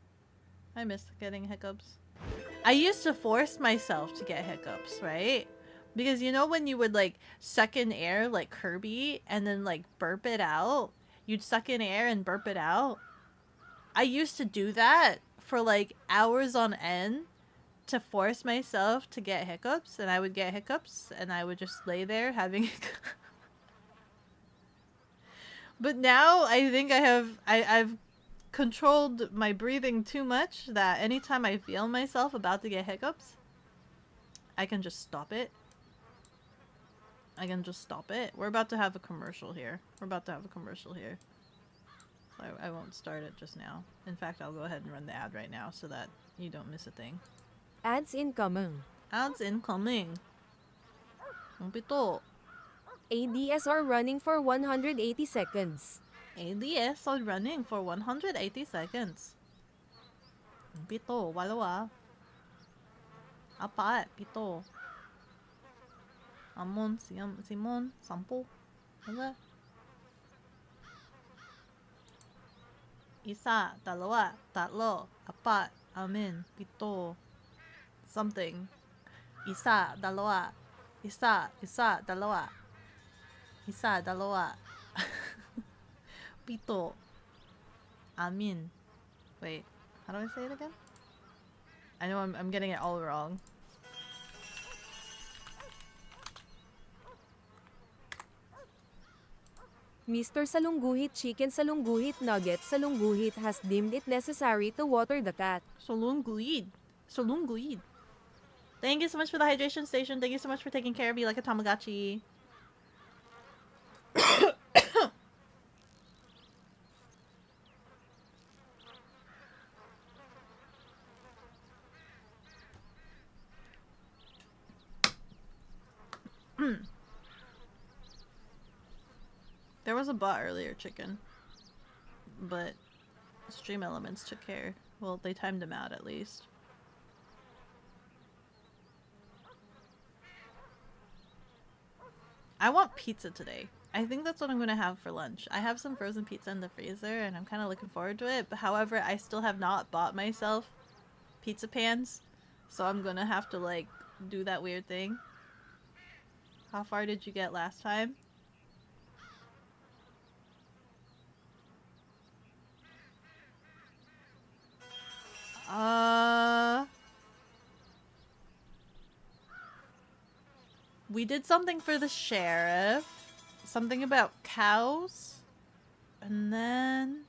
I miss getting hiccups. I used to force myself to get hiccups, right? Because you know when you would like suck in air like Kirby and then like burp it out? You'd suck in air and burp it out. I used to do that for like hours on end to force myself to get hiccups, and I would get hiccups and I would just lay there having But now I think I've controlled my breathing too much that anytime I feel myself about to get hiccups, I can just stop it. We're about to have a commercial here. So I won't start it just now. In fact, I'll go ahead and run the ad right now so that you don't miss a thing. Ads incoming. Ads incoming. Pito. ADS are running for 180 seconds. ADS are running for 180 seconds. Pito, walawa. Apat, pito. Amon, Simon, sampo. Wala. Isa, dalawa, tatlo, apat, amin, pito. Something. Isa, dalawa. Isa, dalawa. Isa, dalawa. Pito. Amin. Wait, how do I say it again? I know I'm getting it all wrong. Mr. Salungguhit Chicken Salungguhit Nugget Salungguhit has deemed it necessary to water the cat. Solungguid. Thank you so much for the hydration station. Thank you so much for taking care of me like a Tamagotchi. There was a bot earlier, chicken. But Stream Elements took care. Well, they timed him out at least. I want pizza today. I think that's what I'm going to have for lunch. I have some frozen pizza in the freezer and I'm kind of looking forward to it. But however, I still have not bought myself pizza pans. So I'm going to have to like do that weird thing. How far did you get last time? We did something for the sheriff. Something about cows. And then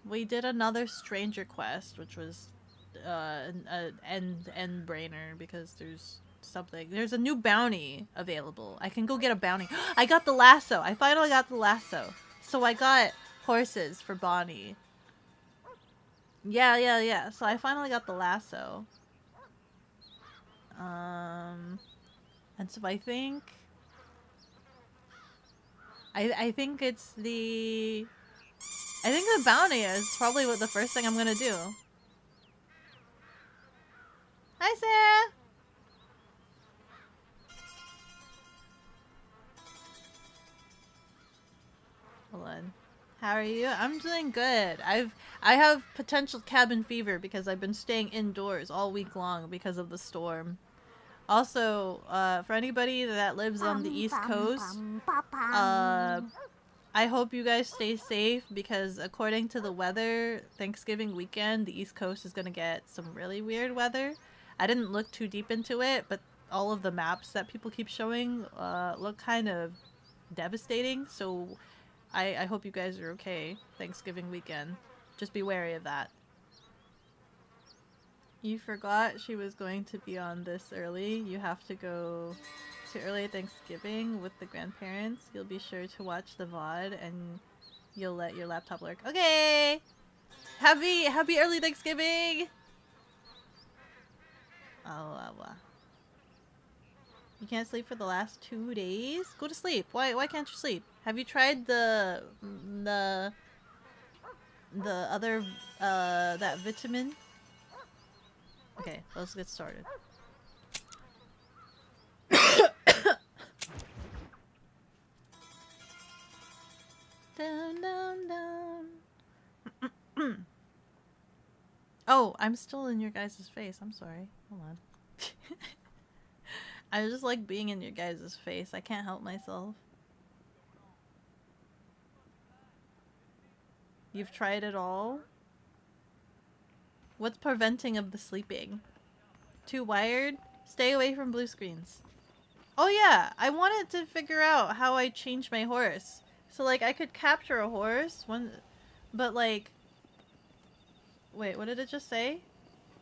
we did another stranger quest, which was an end brainer because there's a new bounty available. I can go get a bounty. I got the lasso. I finally got the lasso. So I got horses for Bonnie. Yeah. So I finally got the lasso. And so I think it's the bounty is probably what the first thing I'm gonna do. Hi, Sarah. Hold on. How are you? I'm doing good. I have potential cabin fever because I've been staying indoors all week long because of the storm. Also, for anybody that lives on the East Coast, I hope you guys stay safe because according to the weather, Thanksgiving weekend, the East Coast is going to get some really weird weather. I didn't look too deep into it, but all of the maps that people keep showing look kind of devastating, so I hope you guys are okay Thanksgiving weekend. Just be wary of that. You forgot she was going to be on this early. You have to go to early Thanksgiving with the grandparents. You'll be sure to watch the VOD and you'll let your laptop work. Okay! Happy early Thanksgiving! Oh, you can't sleep for the last 2 days? Go to sleep. Why can't you sleep? Have you tried the other that vitamin? Okay, let's get started. Down, down, down. Oh, I'm still in your guys' face. I'm sorry. Hold on. I just like being in your guys' face. I can't help myself. You've tried it all? What's preventing of the sleeping? Too wired? Stay away from blue screens. Oh yeah, I wanted to figure out how I change my horse. So like I could capture a horse, but like... Wait, what did it just say?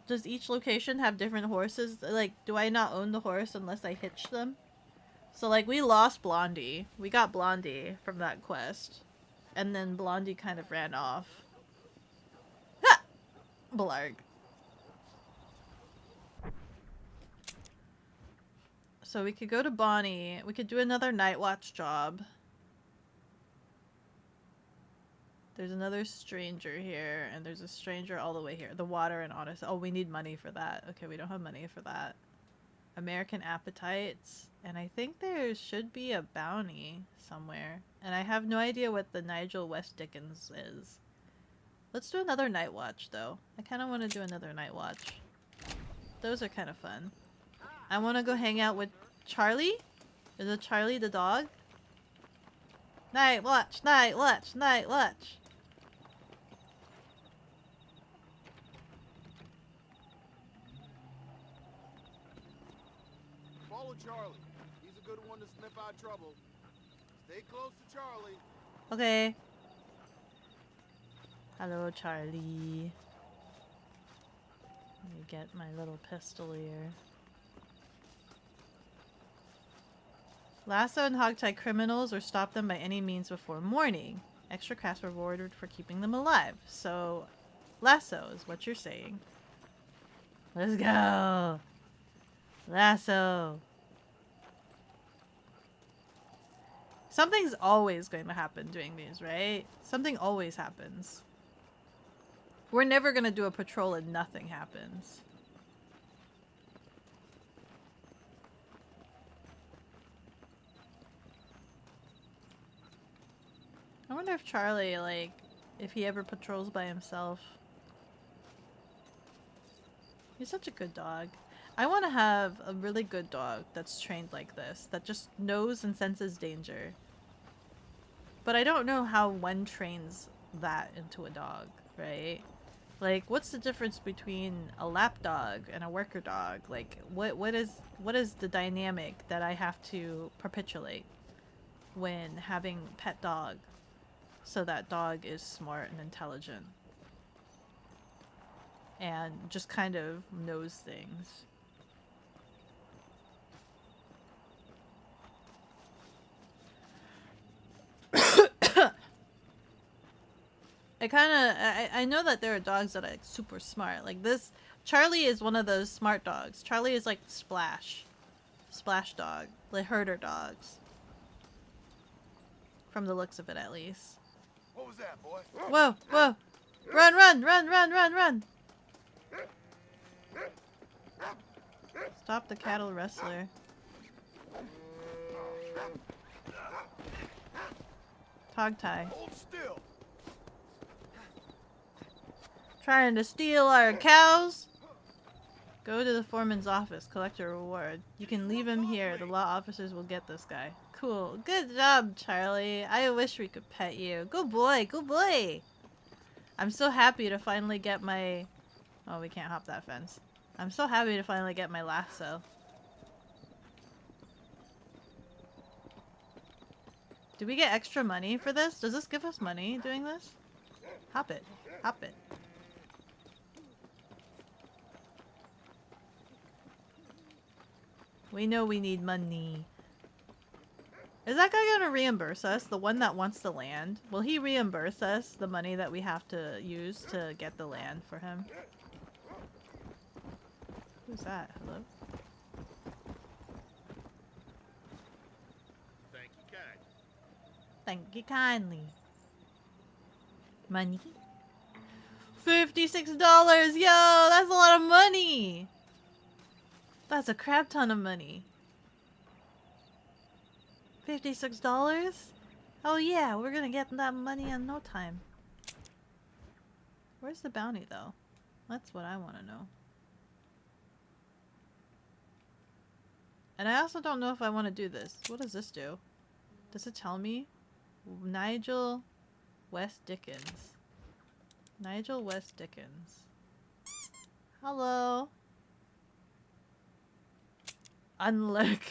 Does each location have different horses? Like, do I not own the horse unless I hitch them? So like we lost Blondie. We got Blondie from that quest. And then Blondie kind of ran off. Ha! Blarg. So we could go to Bonnie. We could do another night watch job. There's another stranger here, and there's a stranger all the way here. The water and honest. Oh, we need money for that. Okay, we don't have money for that. American appetites. And I think there should be a bounty somewhere. And I have no idea what the Nigel West Dickens is. Let's do another night watch, though. I kind of want to do another night watch. Those are kind of fun. I want to go hang out with Charlie? Is it Charlie the dog? Night watch, night watch, night watch. Follow Charlie. He's a good one to sniff out trouble. Stay close to Charlie. Okay. Hello, Charlie. Let me get my little pistol here. Lasso and hogtie criminals or stop them by any means before morning. Extra cash rewarded for keeping them alive. So, lasso is what you're saying. Let's go! Lasso! Something's always going to happen doing these, right? Something always happens. We're never going to do a patrol and nothing happens. I wonder if Charlie, like, if he ever patrols by himself. He's such a good dog. I want to have a really good dog that's trained like this, that just knows and senses danger. But I don't know how one trains that into a dog, right? Like, what's the difference between a lap dog and a worker dog? Like, what is the dynamic that I have to perpetuate when having pet dog? So that dog is smart and intelligent. And just kind of knows things. I know that there are dogs that are like super smart. Like this, Charlie is one of those smart dogs. Charlie is like Splash dog, like herder dogs. From the looks of it, at least. What was that, boy? Whoa, whoa. Run, run, run, run, run, run. Stop the cattle rustler. Hog tie. Hold still. Trying to steal our cows? Go to the foreman's office, collect a reward. You can leave him here. The law officers will get this guy. Cool. Good job, Charlie. I wish we could pet you. Good boy, good boy. I'm so happy to finally get my... Oh, we can't hop that fence. I'm so happy to finally get my lasso. Do we get extra money for this? Does this give us money doing this? Hop it. Hop it. We know we need money. Is that guy gonna reimburse us? The one that wants the land? Will he reimburse us the money that we have to use to get the land for him? Who's that? Hello? Thank you, kind. Thank you kindly. Money? $56! Yo, that's a lot of money! That's a crap ton of money. $56? Oh yeah, we're gonna get that money in no time. Where's the bounty though? That's what I want to know. And I also don't know if I want to do this. What does this do? Does it tell me? Nigel West Dickens. Nigel West Dickens. Hello. Unlock.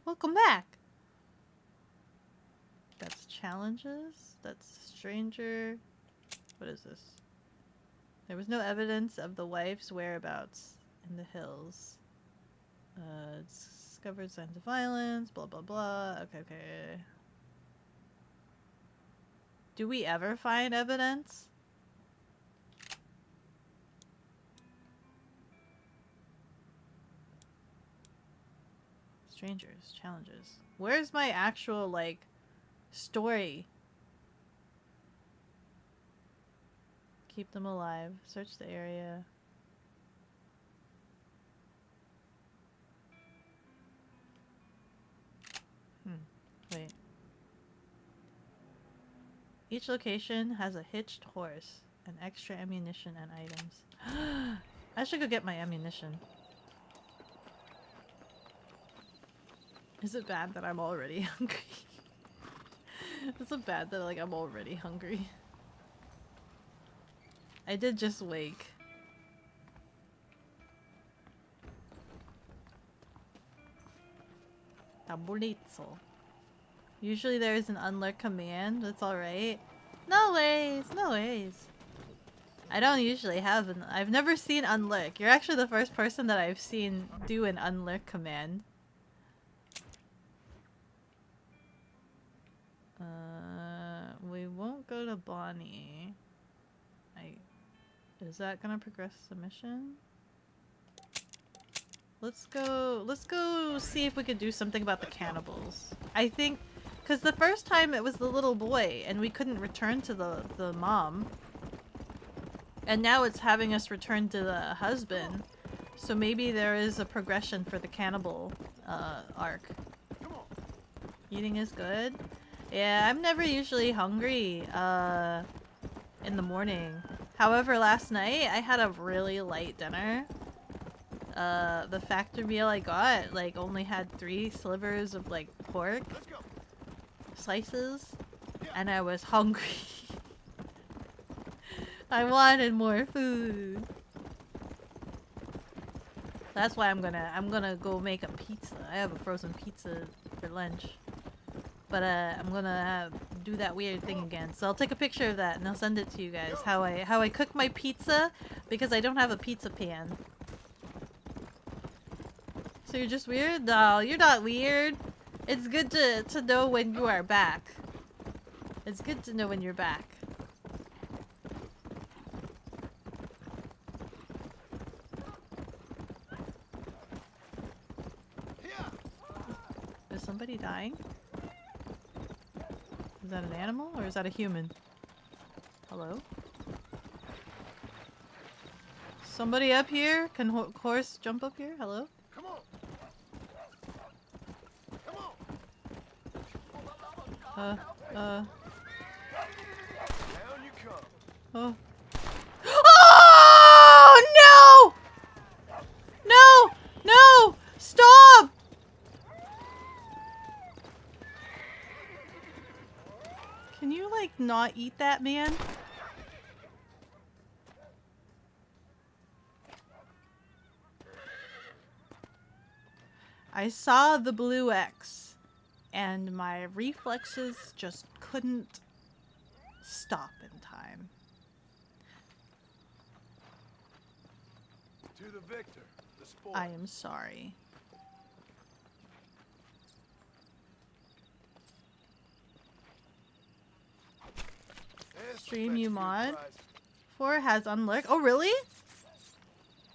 Welcome back. That's challenges. That's stranger. What is this? There was no evidence of the wife's whereabouts in the hills. Discovered signs of violence. Blah blah blah. Okay, okay. Do we ever find evidence? Strangers, challenges. Where's my actual, like, story? Keep them alive. Search the area. Wait. Each location has a hitched horse and extra ammunition and items. I should go get my ammunition. Is it bad that I'm already hungry? Is it bad that, like, I'm already hungry? I did just wake. Taburitzo. Usually there is an unlurk command. That's alright. No worries, no worries. I don't usually have an... I've never seen unlurk. You're actually the first person that I've seen do an unlurk command. We won't go to Bonnie. Is that gonna progress the mission? Let's go see if we could do something about the cannibals. I think, because the first time it was the little boy and we couldn't return to the mom. And now it's having us return to the husband. So maybe there is a progression for the cannibal arc. Eating is good. Yeah, I'm never usually hungry in the morning. However, last night I had a really light dinner. The factor meal I got, like, only had 3 slivers of, like, pork slices, and I was hungry. I wanted more food. That's why I'm gonna go make a pizza. I have a frozen pizza for lunch. But I'm gonna do that weird thing again. So I'll take a picture of that and I'll send it to you guys. How I cook my pizza because I don't have a pizza pan. So you're just weird? No, you're not weird. It's good to know when you are back. It's good to know when you're back. Is somebody dying? Is that an animal or is that a human? Hello? Somebody up here? Can horse jump up here? Hello? Come on. Come on. Down you come. Oh. Oh no! No! No! Stop! Can you, like, not eat that, man? I saw the blue X, and my reflexes just couldn't stop in time. To the victor, the sport. I am sorry. stream you mod for has unlurk. Oh, really?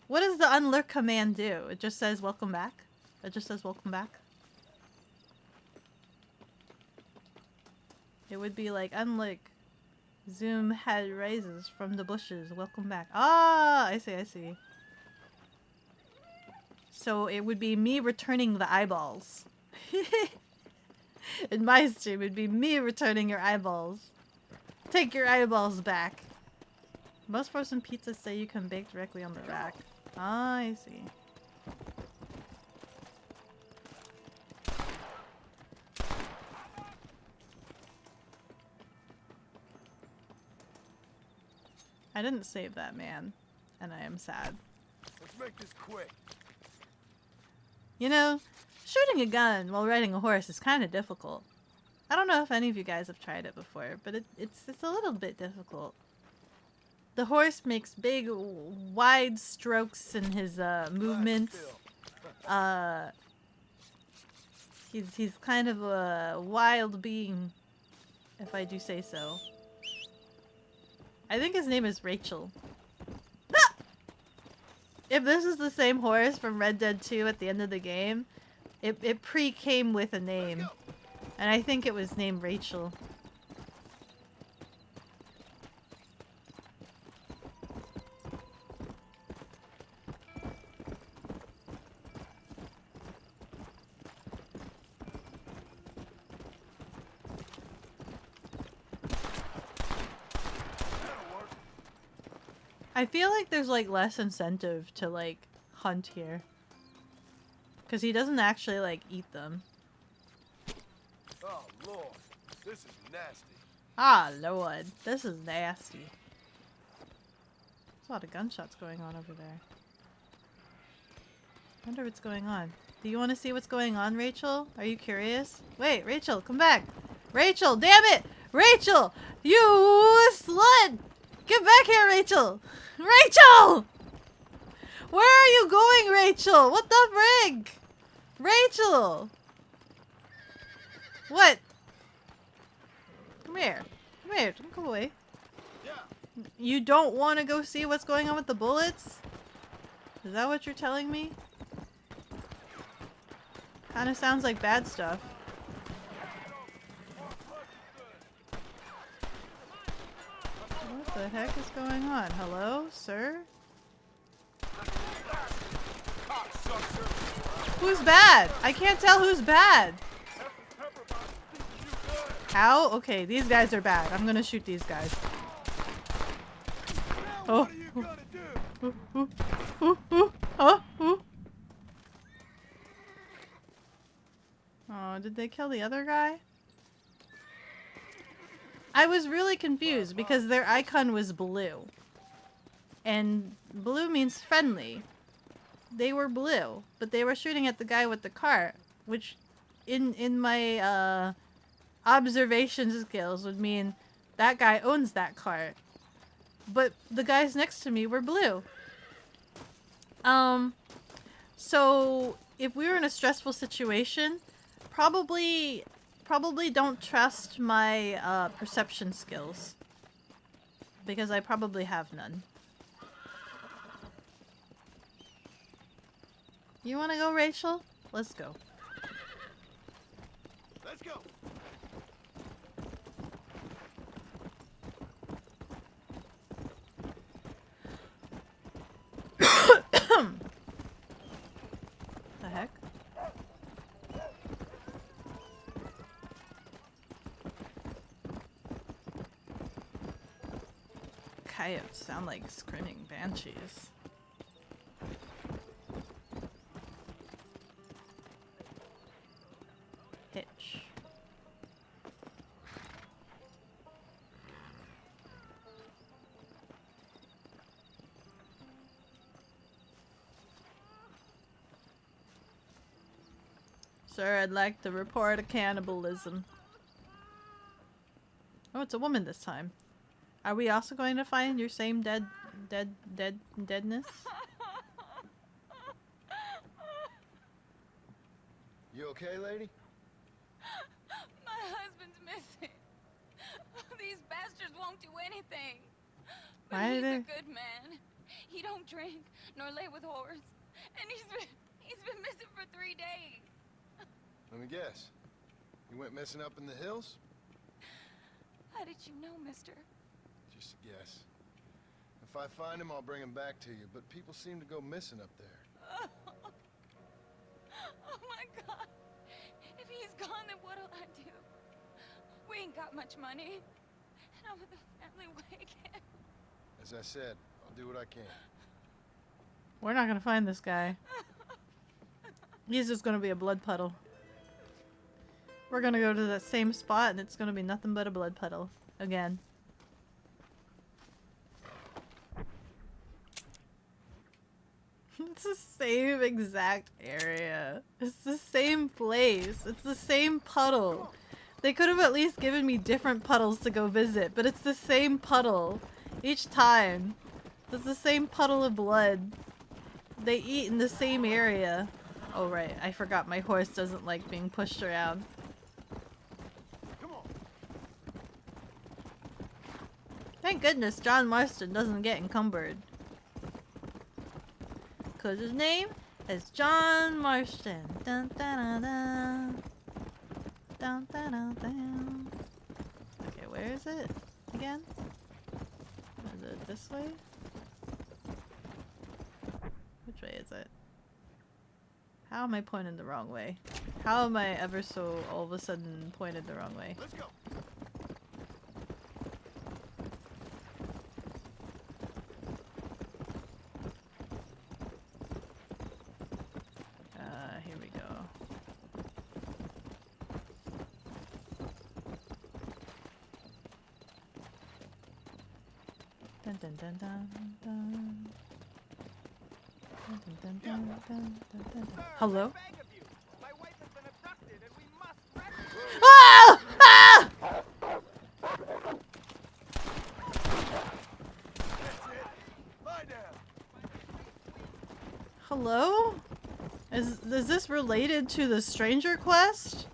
What does the unlurk command do? It just says welcome back? It just says welcome back? It would be like unlurk. Zoom head rises from the bushes. Welcome back. Ah, I see, I see. So it would be me returning the eyeballs. In my stream, it'd be me returning your eyeballs. Take your eyeballs back. Most frozen pizzas say you can bake directly on the rack. Ah, I see. I didn't save that man, and I am sad. Let's make this quick. You know, shooting a gun while riding a horse is kind of difficult. I don't know if any of you guys have tried it before, but it's a little bit difficult. The horse makes big, wide strokes in his movements. He's kind of a wild being, if I do say so. I think his name is Rachel. Ah! If this is the same horse from Red Dead 2 at the end of the game, it pre-came with a name. And I think it was named Rachel. I feel like there's like less incentive to like hunt here. Because he doesn't actually like eat them. Oh, Lord. This is nasty. Ah, Lord. This is nasty. There's a lot of gunshots going on over there. I wonder what's going on. Do you want to see what's going on, Rachel? Are you curious? Wait, Rachel, come back. Rachel, damn it! Rachel! You slut! Get back here, Rachel! Rachel! Where are you going, Rachel? What the frig? Rachel! What? Come here. Come here. Don't go away. Yeah. You don't want to go see what's going on with the bullets? Is that what you're telling me? Kinda sounds like bad stuff. What the heck is going on? Hello, sir? Who's bad? I can't tell who's bad. How? Okay, these guys are bad. I'm gonna shoot these guys. Oh. Oh, did they kill the other guy? I was really confused because their icon was blue. And blue means friendly. They were blue, but they were shooting at the guy with the cart, which in my observation skills would mean that guy owns that cart. But the guys next to me were blue. So if we were in a stressful situation, probably don't trust my perception skills. Because I probably have none. You wanna go, Rachel? Let's go. Let's go. The heck? Coyotes sound like screaming banshees. Hitch. Sir, I'd like to report a cannibalism. Oh, it's a woman this time. Are we also going to find your same deadness? You okay, lady? My husband's missing. These bastards won't do anything. But Why are he's they- a good man. He don't drink nor lay with whores. And he's been missing for 3 days. Let me guess. You went missing up in the hills? How did you know, mister? Just a guess. If I find him, I'll bring him back to you. But people seem to go missing up there. Oh my God. If he's gone, then what'll I do? We ain't got much money. And I'm with the family wagon. As I said, I'll do what I can. We're not gonna find this guy. He's just gonna be a blood puddle. We're gonna go to that same spot and it's gonna be nothing but a blood puddle. Again. It's the same exact area. It's the same place. It's the same puddle. They could have at least given me different puddles to go visit, but it's the same puddle. Each time. It's the same puddle of blood. They eat in the same area. Oh right, I forgot my horse doesn't like being pushed around. Come on. Thank goodness John Marston doesn't get encumbered. Cause his name is John Marston. Dun, dun, dun, dun. Dun, dun, dun, dun. Okay, where is it again? Is it this way? Which way is it? How am I pointed the wrong way? How am I ever so all of a sudden pointed the wrong way? Let's go. Here we go. Dun dun dun dun dun. Dun, dun, dun, dun, dun, dun, dun, dun. Hello? Ah! Ah! Lie down. Hello? Is this related to the stranger quest?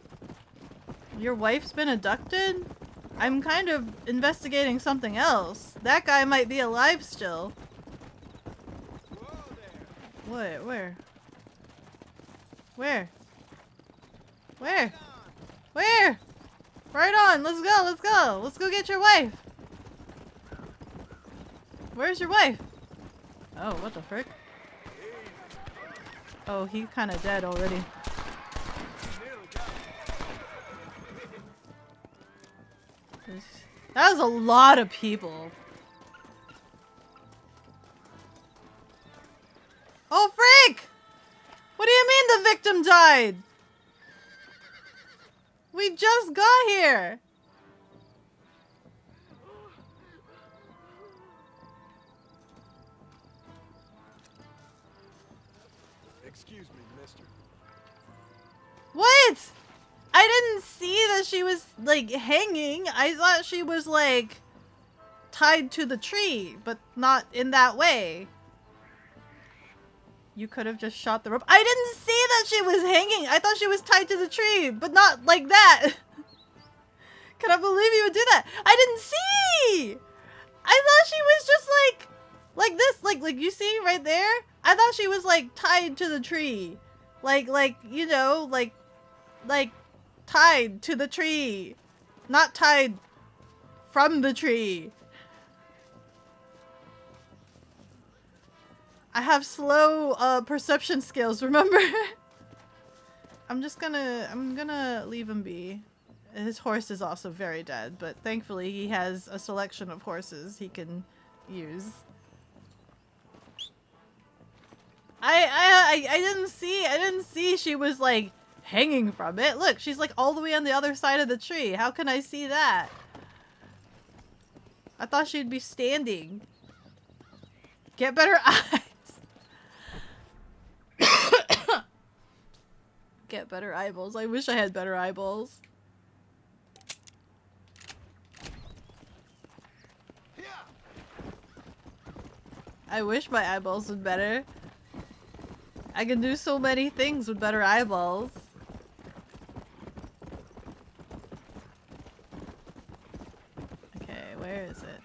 Your wife's been abducted? I'm kind of investigating something else. That guy might be alive still. Whoa there. What? Where? Where? Where? Where? Right on! Let's go! Let's go! Let's go get your wife! Where's your wife? Oh, what the frick? Oh, he kinda dead already. That was a lot of people. Oh, frick! What do you mean the victim died? We just got here. Excuse me, mister. What? I didn't see that she was, like, hanging. I thought she was, like, tied to the tree, but not in that way. You could have just shot the rope. I didn't see that she was hanging. I thought she was tied to the tree, but not like that. Can I believe you would do that? I didn't see. I thought she was just like this, like you see right there. I thought she was like tied to the tree, like you know, like tied to the tree, not tied from the tree. I have slow perception skills, remember? I'm gonna leave him be. His horse is also very dead, but thankfully he has a selection of horses he can use. I didn't see she was like hanging from it. Look, she's like all the way on the other side of the tree. How can I see that? I thought she'd be standing. Get better eyes. Get better eyeballs. I wish I had better eyeballs. I wish my eyeballs were better. I can do so many things with better eyeballs. is it?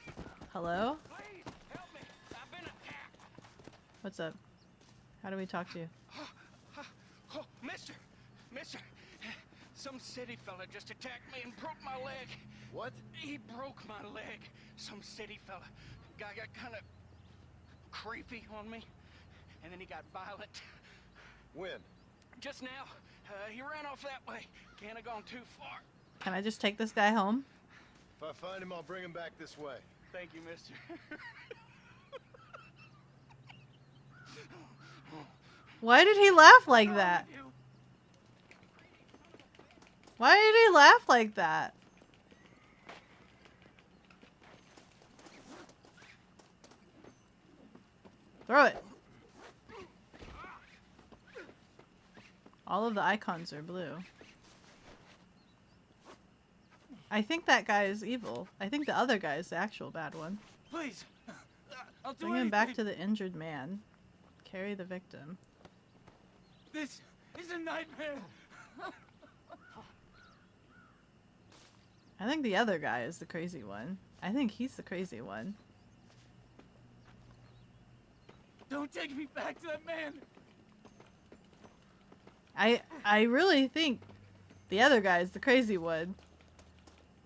Hello? Please, help me. I've been attacked. What's up? How do we talk to you? Oh, mister. Some city fella just attacked me and broke my leg. What? He broke my leg. Some city fella. Guy got kind of creepy on me. And then he got violent. When? Just now. He ran off that way. Can't have gone too far. Can I just take this guy home? If I find him, I'll bring him back this way. Thank you, mister. Why did he laugh like that? Why did he laugh like that? Throw it. All of the icons are blue. I think that guy is evil. I think the other guy is the actual bad one. Please. I'll do Bring him anything. back to the injured man. Carry the victim. This is a nightmare. I think the other guy is the crazy one. I think he's the crazy one. Don't take me back to that man. I really think the other guy is the crazy one.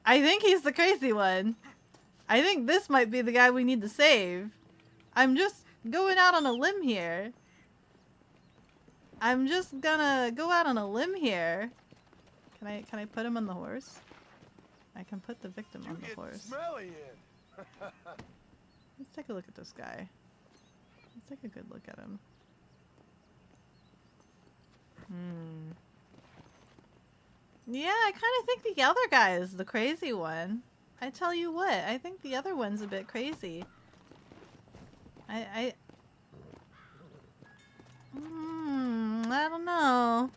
I think he's the crazy one. I think this might be the guy we need to save. I'm just going out on a limb here. I'm just gonna go out on a limb here. Can I put him on the horse? I can put the victim on the horse. Smelly in. Let's take a look at this guy. Let's take a good look at him. Yeah, I kind of think the other guy is the crazy one. I tell you what, I think the other one's a bit crazy. I don't know.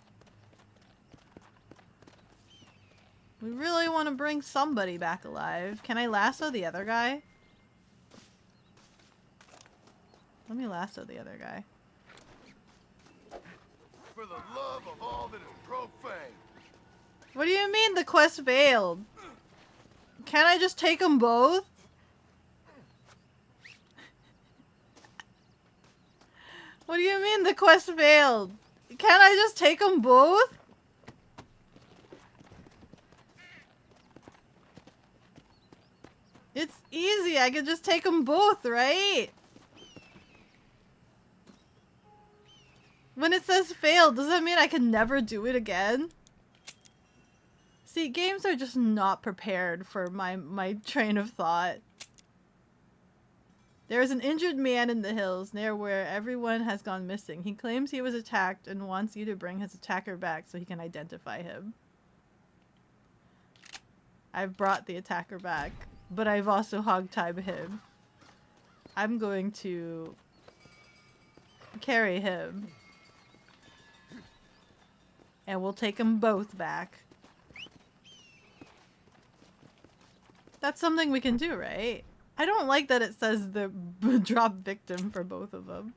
We really want to bring somebody back alive. Can I lasso the other guy? Let me lasso the other guy. For the love of all that is profane. What do you mean the quest failed? Can't I just take them both? What do you mean the quest failed? Can't I just take them both? It's easy. I could just take them both, right? When it says failed, does that mean I can never do it again? See, games are just not prepared for my train of thought. There is an injured man in the hills near where everyone has gone missing. He claims he was attacked and wants you to bring his attacker back so he can identify him. I've brought the attacker back, but I've also hog-tied him. I'm going to carry him. And we'll take them both back. That's something we can do, right? I don't like that it says the drop victim for both of them.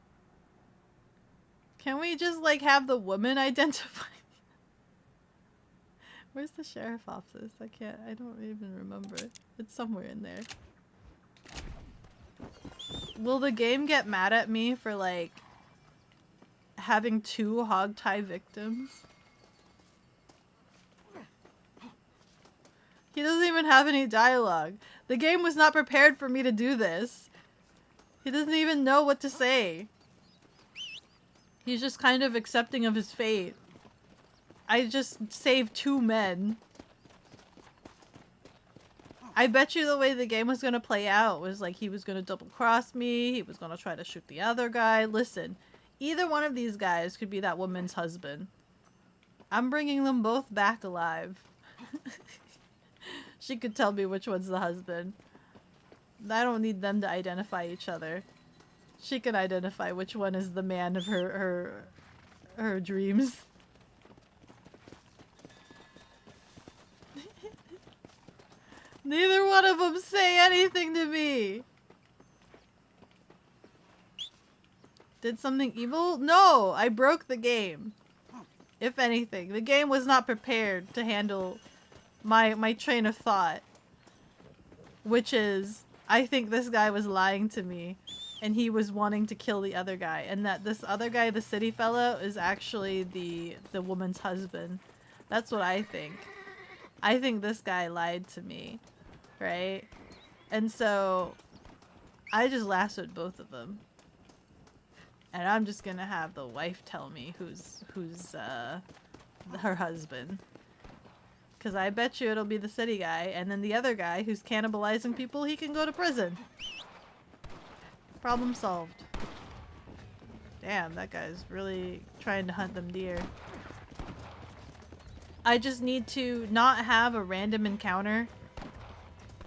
Can we just, like, have the woman identify? Where's the sheriff office? I don't even remember. It's somewhere in there. Will the game get mad at me for, like, having 2 hog-tie victims? He doesn't even have any dialogue. The game was not prepared for me to do this. He doesn't even know what to say. He's just kind of accepting of his fate. I just saved 2 men. I bet you the way the game was going to play out was like he was going to double cross me. He was going to try to shoot the other guy. Listen, either one of these guys could be that woman's husband. I'm bringing them both back alive. She could tell me which one's the husband. I don't need them to identify each other. She can identify which one is the man of her dreams. Neither one of them say anything to me. Did something evil? No, I broke the game. If anything, the game was not prepared to handle my train of thought, which is I think this guy was lying to me, and he was wanting to kill the other guy, and that this other guy, the city fellow, is actually the woman's husband. That's what I think. I think this guy lied to me, right? And so I just lassoed both of them. And I'm just gonna have the wife tell me who's her husband. Cause I bet you it'll be the city guy, and then the other guy who's cannibalizing people, he can go to prison. Problem solved. Damn, that guy's really trying to hunt them deer. I just need to not have a random encounter.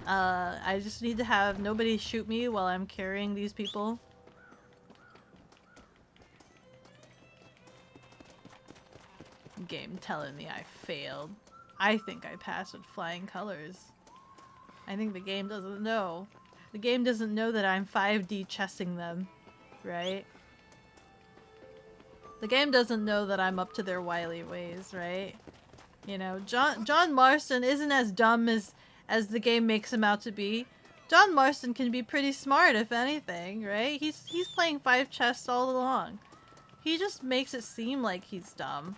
I just need to have nobody shoot me while I'm carrying these people. Game telling me I failed. I think I passed with flying colors. I think the game doesn't know. The game doesn't know that I'm 5D chessing them, right? The game doesn't know that I'm up to their wily ways, right? You know, John Marston isn't as dumb as the game makes him out to be. John Marston can be pretty smart, if anything, right? He's playing 5 chess all along. He just makes it seem like he's dumb.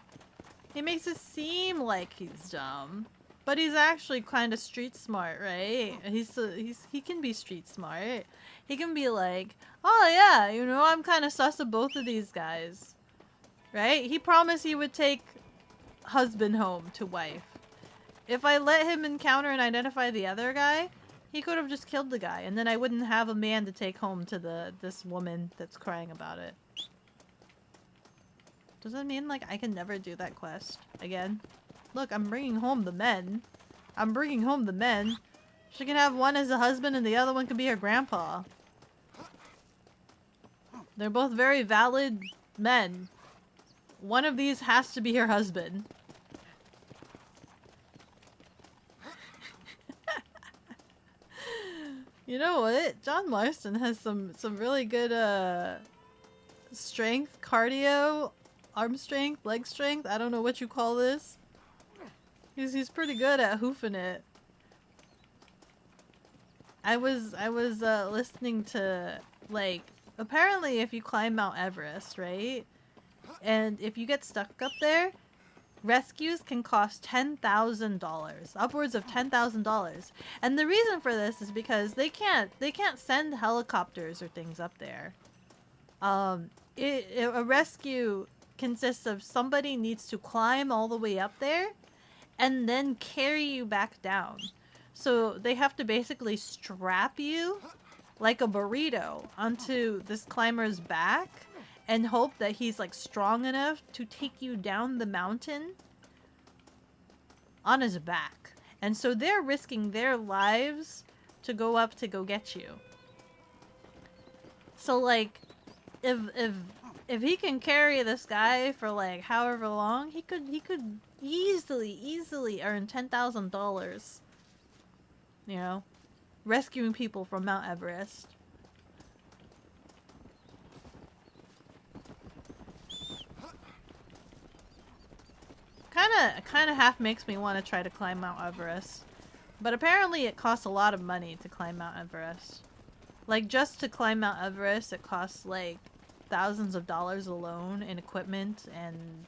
He makes it seem like he's dumb, but he's actually kind of street smart, right? He can be street smart. He can be like, oh yeah, you know, I'm kind of sus of both of these guys, right? He promised he would take husband home to wife. If I let him encounter and identify the other guy, he could have just killed the guy, and then I wouldn't have a man to take home to this woman that's crying about it. Does that mean, like, I can never do that quest again? Look, I'm bringing home the men. I'm bringing home the men. She can have one as a husband and the other one can be her grandpa. They're both very valid men. One of these has to be her husband. You know what? John Marston has some really good strength, cardio, arm strength, leg strength. I don't know what you call this. He's pretty good at hoofing it. I was listening to, like, apparently if you climb Mount Everest, right? And if you get stuck up there, rescues can cost $10,000, upwards of $10,000. And the reason for this is because they can't send helicopters or things up there. A rescue consists of somebody needs to climb all the way up there and then carry you back down. So they have to basically strap you like a burrito onto this climber's back and hope that he's like strong enough to take you down the mountain on his back. And so they're risking their lives to go up to go get you. So like if he can carry this guy for like however long, he could easily earn $10,000. You know, rescuing people from Mount Everest. Kinda half makes me want to try to climb Mount Everest. But apparently it costs a lot of money to climb Mount Everest. Like, just to climb Mount Everest, it costs like thousands of dollars alone in equipment and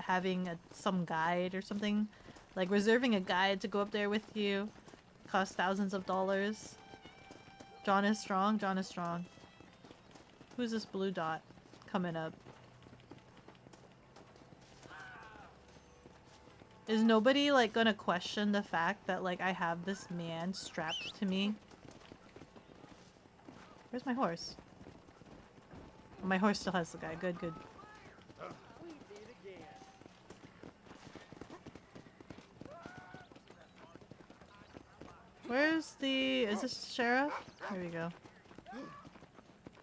having some guide or something. Like, reserving a guide to go up there with you costs thousands of dollars. John is strong. John is strong. Who's this blue dot coming up? Is nobody, like, gonna question the fact that, like, I have this man strapped to me? Where's my horse? Oh, my horse still has the guy. Good, good. Where's the... Is this the sheriff? There we go.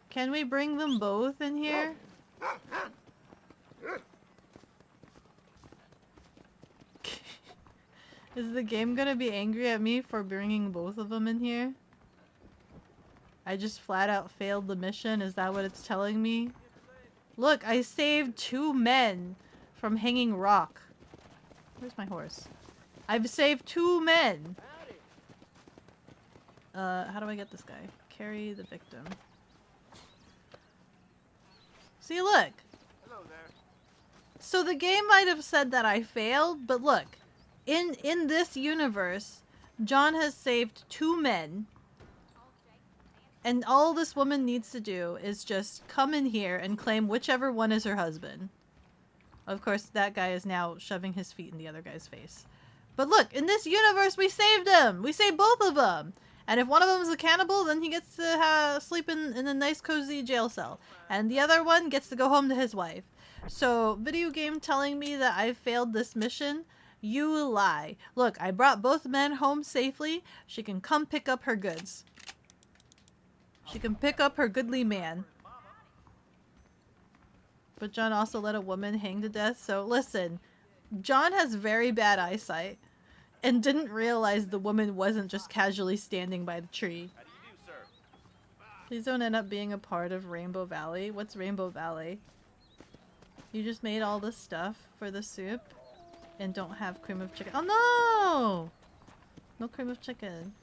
Can we bring them both in here? Is the game gonna be angry at me for bringing both of them in here? I just flat out failed the mission? Is that what it's telling me? Look, I saved 2 men from hanging rock. Where's my horse? I've saved 2 men! How do I get this guy? Carry the victim. See, look. Hello there. So the game might have said that I failed, but look. In this universe, John has saved 2 men. And all this woman needs to do is just come in here and claim whichever one is her husband. Of course, that guy is now shoving his feet in the other guy's face. But look, in this universe, we saved him! We saved both of them! And if one of them is a cannibal, then he gets to sleep in a nice cozy jail cell. And the other one gets to go home to his wife. So, video game telling me that I failed this mission? You lie. Look, I brought both men home safely. She can come pick up her goods. She can pick up her goodly man. But John also let a woman hang to death. So listen, John has very bad eyesight and didn't realize the woman wasn't just casually standing by the tree. Please don't end up being a part of Rainbow Valley. What's Rainbow Valley? You just made all this stuff for the soup and don't have cream of chicken. Oh no! No cream of chicken.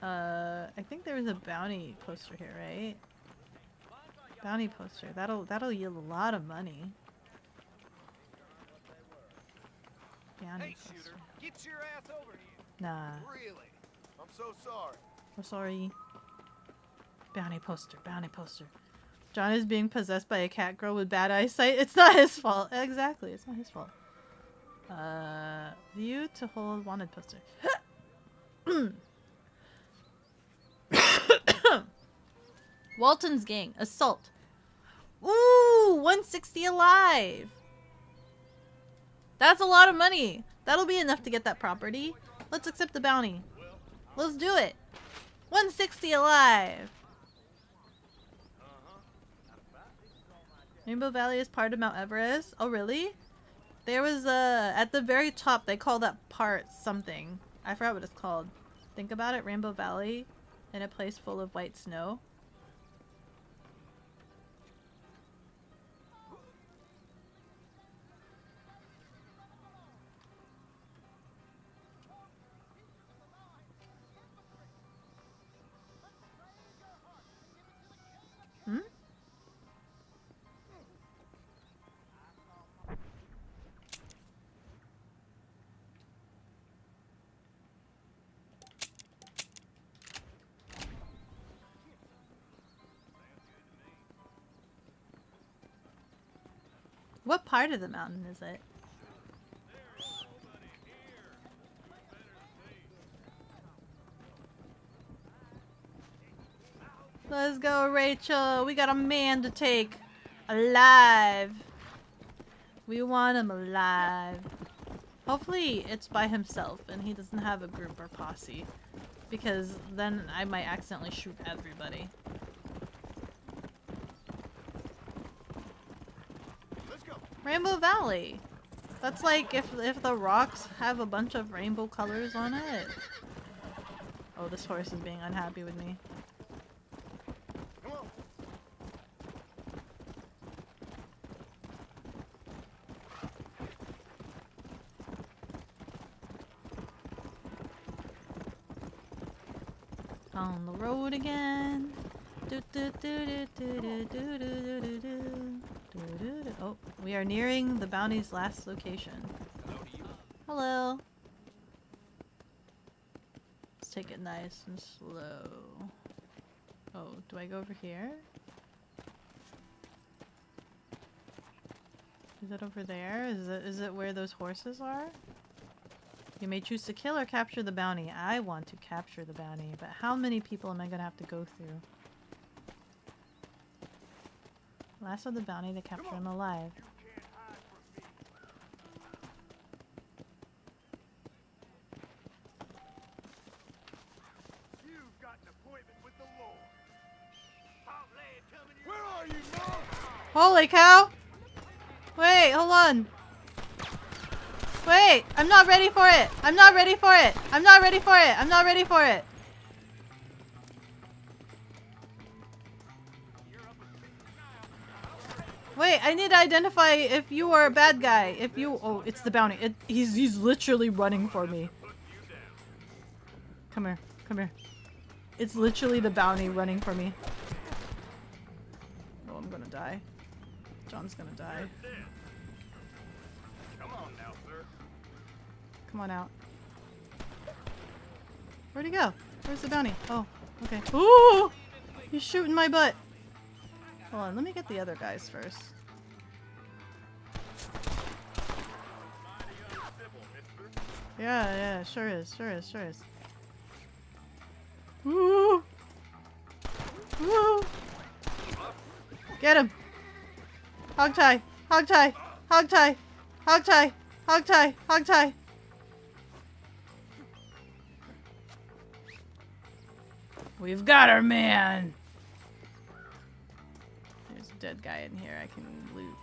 I think there was a bounty poster here, right? Bounty poster. That'll yield a lot of money. Bounty Hey, poster. shooter, get your ass over here. Nah. Really? I'm so sorry. We're sorry. Bounty poster. Bounty poster. John is being possessed by a cat girl with bad eyesight. It's not his fault. Exactly. It's not his fault. View to hold wanted poster. Walton's gang. Assault. Ooh, 160 alive. That's a lot of money. That'll be enough to get that property. Let's accept the bounty. Let's do it. 160 alive. Rainbow Valley is part of Mount Everest. Oh, really? There was at the very top, they call that part something. I forgot what it's called. Think about it, Rainbow Valley in a place full of white snow. Hmm? What part of the mountain is it? Let's go, Rachel. We got a man to take alive. We want him alive. Hopefully it's by himself and he doesn't have a group or posse. Because then I might accidentally shoot everybody. Rainbow Valley. That's like if the rocks have a bunch of rainbow colors on it. Oh, this horse is being unhappy with me. On the road again. Oh, we are nearing the bounty's last location. Hello. Let's take it nice and slow. Oh, do I go over here? Is it over there? Is it where those horses are? You may choose to kill or capture the bounty. I want to capture the bounty, but how many people am I gonna have to go through? Last of the bounty to capture him alive. Where are you, Mom? Holy cow! Wait, hold on. Wait, I'm not ready for it. I'm not ready for it. I'm not ready for it. I'm not ready for it. Wait, I need to identify if you are a bad guy. If you... Oh, it's the bounty. He's literally running for me. Come here. Come here. It's literally the bounty running for me. Oh, I'm gonna die. John's gonna die. Come on now, sir. Come on out. Where'd he go? Where's the bounty? Oh, okay. Ooh! He's shooting my butt. Hold on, let me get the other guys first. Yeah, yeah, sure is, sure is, sure is. Woo! Woo! Get him! Hog tie! Hog tie! Hog tie! Hog tie! Hog tie! Hog tie! We've got our man! There's a dead guy in here I can loot.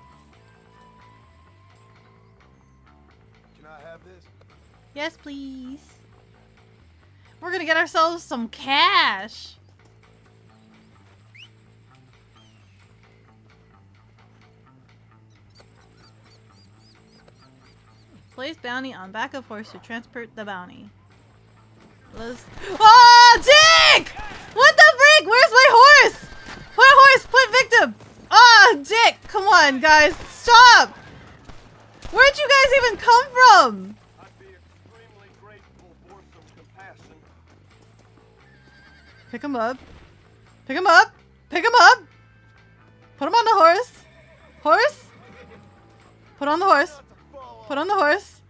Can I have this? Yes, please. We're gonna get ourselves some cash. Place bounty on back of horse to transport the bounty. Let's. Oh, Dick! What the freak? Where's my horse? My horse, put victim. Oh, Dick! Come on, guys, stop! Where'd you guys even come from? I'd be extremely grateful for some compassion. Pick him up. Pick him up. Pick him up. Put him on the horse. Horse. Put on the horse. Put on the horse.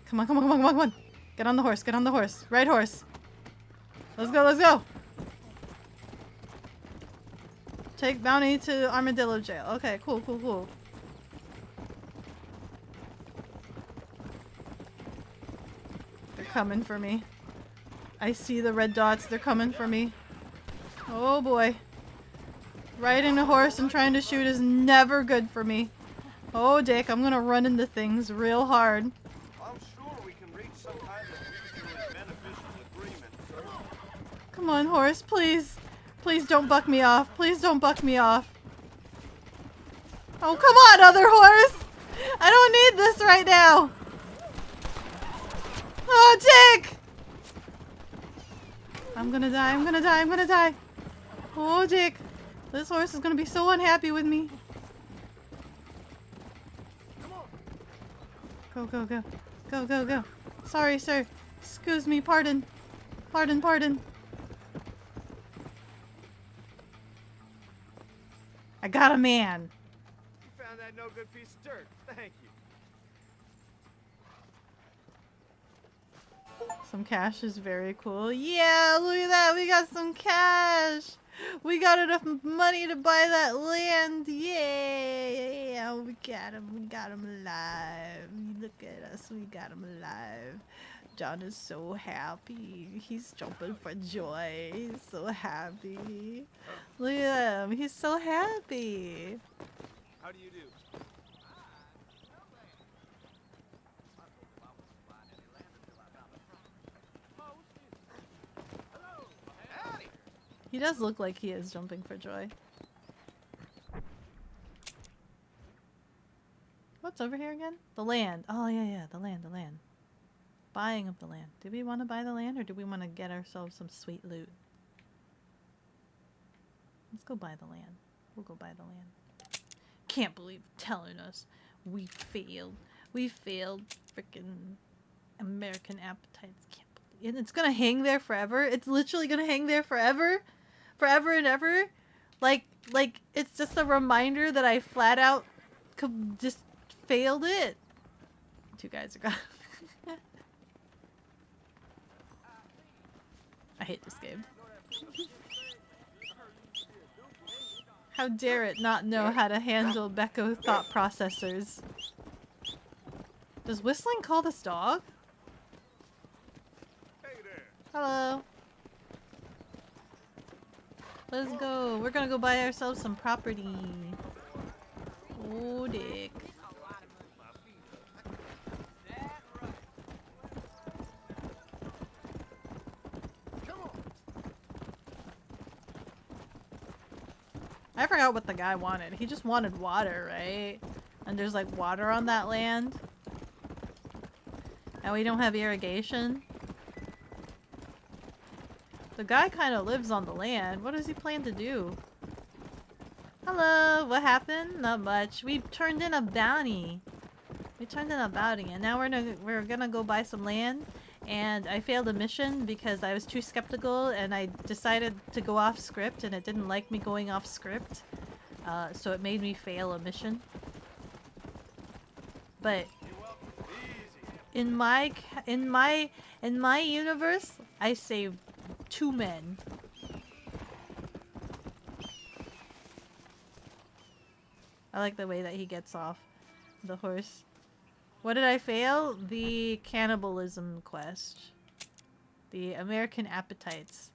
Come on, come on, come on, come on, come on. Get on the horse. Get on the horse. Right horse. Let's go, let's go. Take bounty to Armadillo jail. Okay, cool, cool, cool. They're coming for me. I see the red dots. They're coming for me. Oh boy. Riding a horse and trying to shoot is never good for me. Oh, Dick, I'm gonna run into things real hard. I'm sure we can reach some kind of mutually beneficial agreement, sir. Come on, horse, please. Please don't buck me off. Please don't buck me off. Oh, come on, other horse! I don't need this right now. Oh, Dick! I'm gonna die, I'm gonna die, I'm gonna die. Oh, Dick. This horse is gonna be so unhappy with me. Go, go, go. Go, go, go. Sorry, sir. Excuse me, pardon. Pardon, pardon. I got a man. You found that no good piece of dirt. Thank you. Some cash is very cool. Yeah, look at that. We got some cash. We got enough money to buy that land. Yeah, we got him. We got him alive. Look at us. We got him alive. John is so happy. He's jumping for joy. He's so happy. Look at him. He's so happy. How do you do? He does look like he is jumping for joy. What's over here again? The land. Oh, yeah, yeah. The land, the land. Buying of the land. Do we want to buy the land or do we want to get ourselves some sweet loot? Let's go buy the land. We'll go buy the land. Can't believe telling us we failed. We failed freaking American appetites. Can't believe. And it's gonna hang there forever. It's literally gonna hang there forever. Forever and ever. Like it's just a reminder that I flat out just failed it. Two guys are gone. I hate this game. How dare it not know how to handle Beko thought processors. Does whistling call this dog? Hey there. Hello. Let's go. We're gonna go buy ourselves some property. Oh, Dick. I forgot what the guy wanted. He just wanted water, right? And there's like water on that land. And we don't have irrigation. The guy kind of lives on the land. What does he plan to do? Hello, what happened? Not much. We turned in a bounty. And now we're gonna go buy some land. And I failed a mission because I was too skeptical and I decided to go off script and it didn't like me going off script. So it made me fail a mission. But in my universe, I saved 2 men. I like the way that he gets off the horse. What did I fail? The cannibalism quest. The American appetites.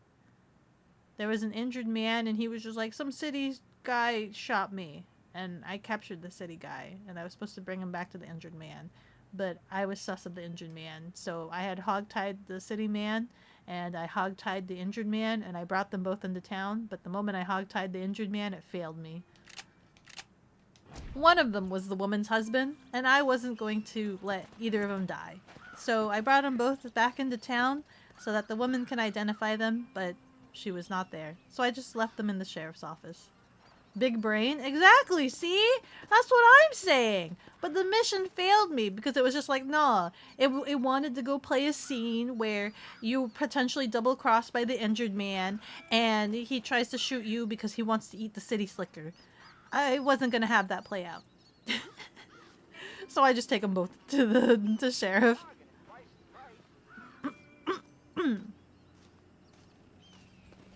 There was an injured man and he was just like, some city guy shot me. And I captured the city guy. And I was supposed to bring him back to the injured man. But I was sus of the injured man. So I had hogtied the city man. And I hogtied the injured man. And I brought them both into town. But the moment I hogtied the injured man, it failed me. One of them was the woman's husband, and I wasn't going to let either of them die. So I brought them both back into town so that the woman can identify them, but she was not there. So I just left them in the sheriff's office. Big brain? Exactly, see? That's what I'm saying. But the mission failed me because it was just like, nah. It wanted to go play a scene where you potentially double-crossed by the injured man, and he tries to shoot you because he wants to eat the city slicker. I wasn't gonna have that play out. So I just take them both to the sheriff.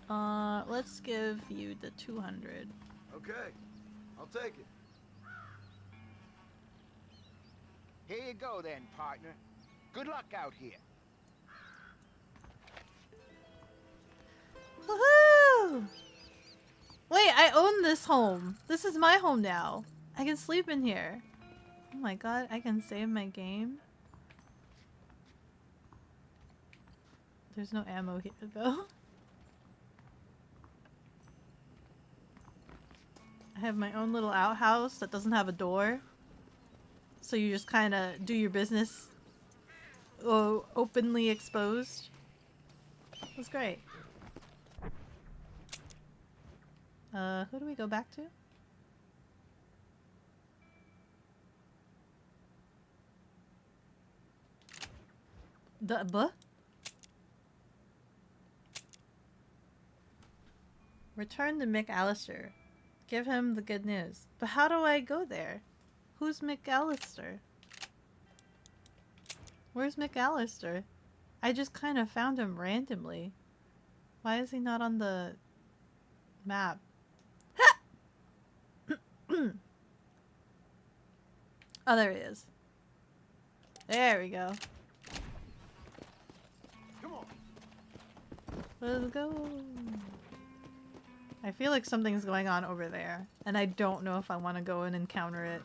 Let's give you the 200. Okay, I'll take it. Here you go then, partner. Good luck out here. Woohoo! Wait, I own this home. This is my home now. I can sleep in here. Oh my god, I can save my game. There's no ammo here though. I have my own little outhouse that doesn't have a door. So you just kind of do your business openly exposed. That's great. Who do we go back to? Return to McAllister. Give him the good news. But how do I go there? Who's McAllister? Where's McAllister? I just kind of found him randomly. Why is he not on the map? Oh, there he is. There we go. Come on. Let's go. I feel like something's going on over there, and I don't know if I want to go and encounter it.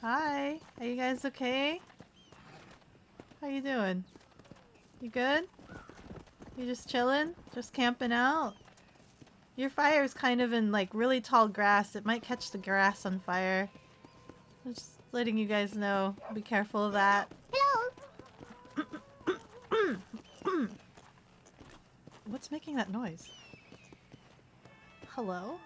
Hi, are you guys okay? How you doing? You good? You just chilling? Just camping out? Your fire is kind of in like really tall grass. It might catch the grass on fire. I'm just letting you guys know. Be careful of that. What's making that noise? Hello?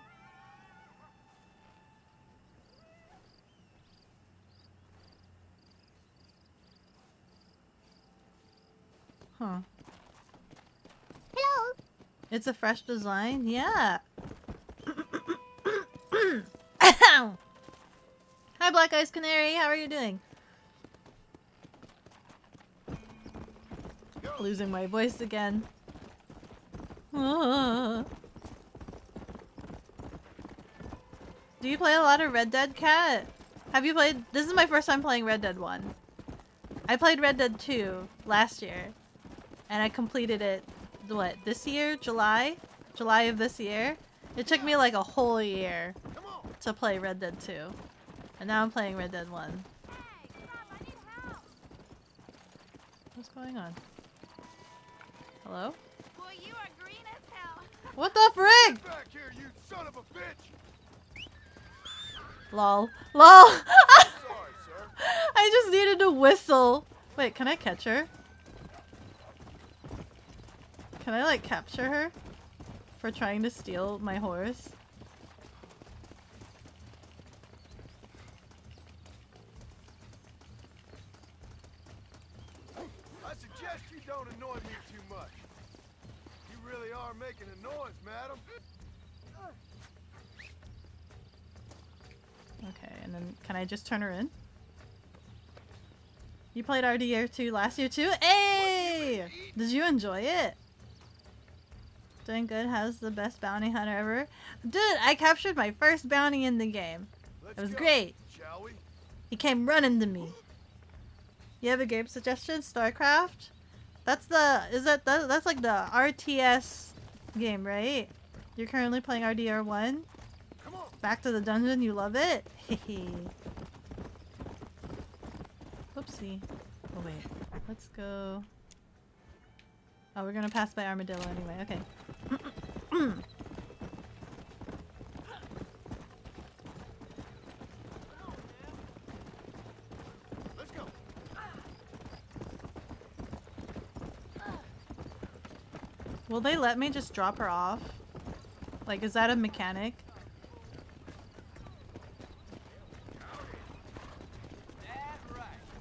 Huh. Hello. It's a fresh design? Yeah. Hi, Black Eyes Canary. How are you doing? Losing my voice again. Do you play a lot of Red Dead, Cat? Have you played? This is my first time playing Red Dead 1. I played Red Dead 2 last year. And I completed it, what, this year? July? July of this year? It took me like a whole year to play Red Dead 2. And now I'm playing Red Dead 1. Hey, come on, I need help. What's going on? Hello? Boy, you are green as hell. What the frig? Get back here, you son of a bitch! Lol. LOL! Sorry, sir. I just needed to whistle. Wait, can I catch her? Can I, like, capture her? For trying to steal my horse? I suggest you don't annoy me too much. You really are making a noise, madam. Okay, and then can I just turn her in? You played RDR2 last year too? Hey! Did you enjoy it? Doing good. How's the best bounty hunter ever? Dude, I captured my first bounty in the game. It was great. Shall we? He came running to me. You have a game suggestion? StarCraft? That's the... That's like the RTS game, right? You're currently playing RDR1? Come on. Back to the dungeon, you love it? Hehe. Oopsie. Oh wait. Let's go... Oh, we're gonna pass by Armadillo anyway. Okay. Let's go. Will they let me just drop her off? Like, is that a mechanic?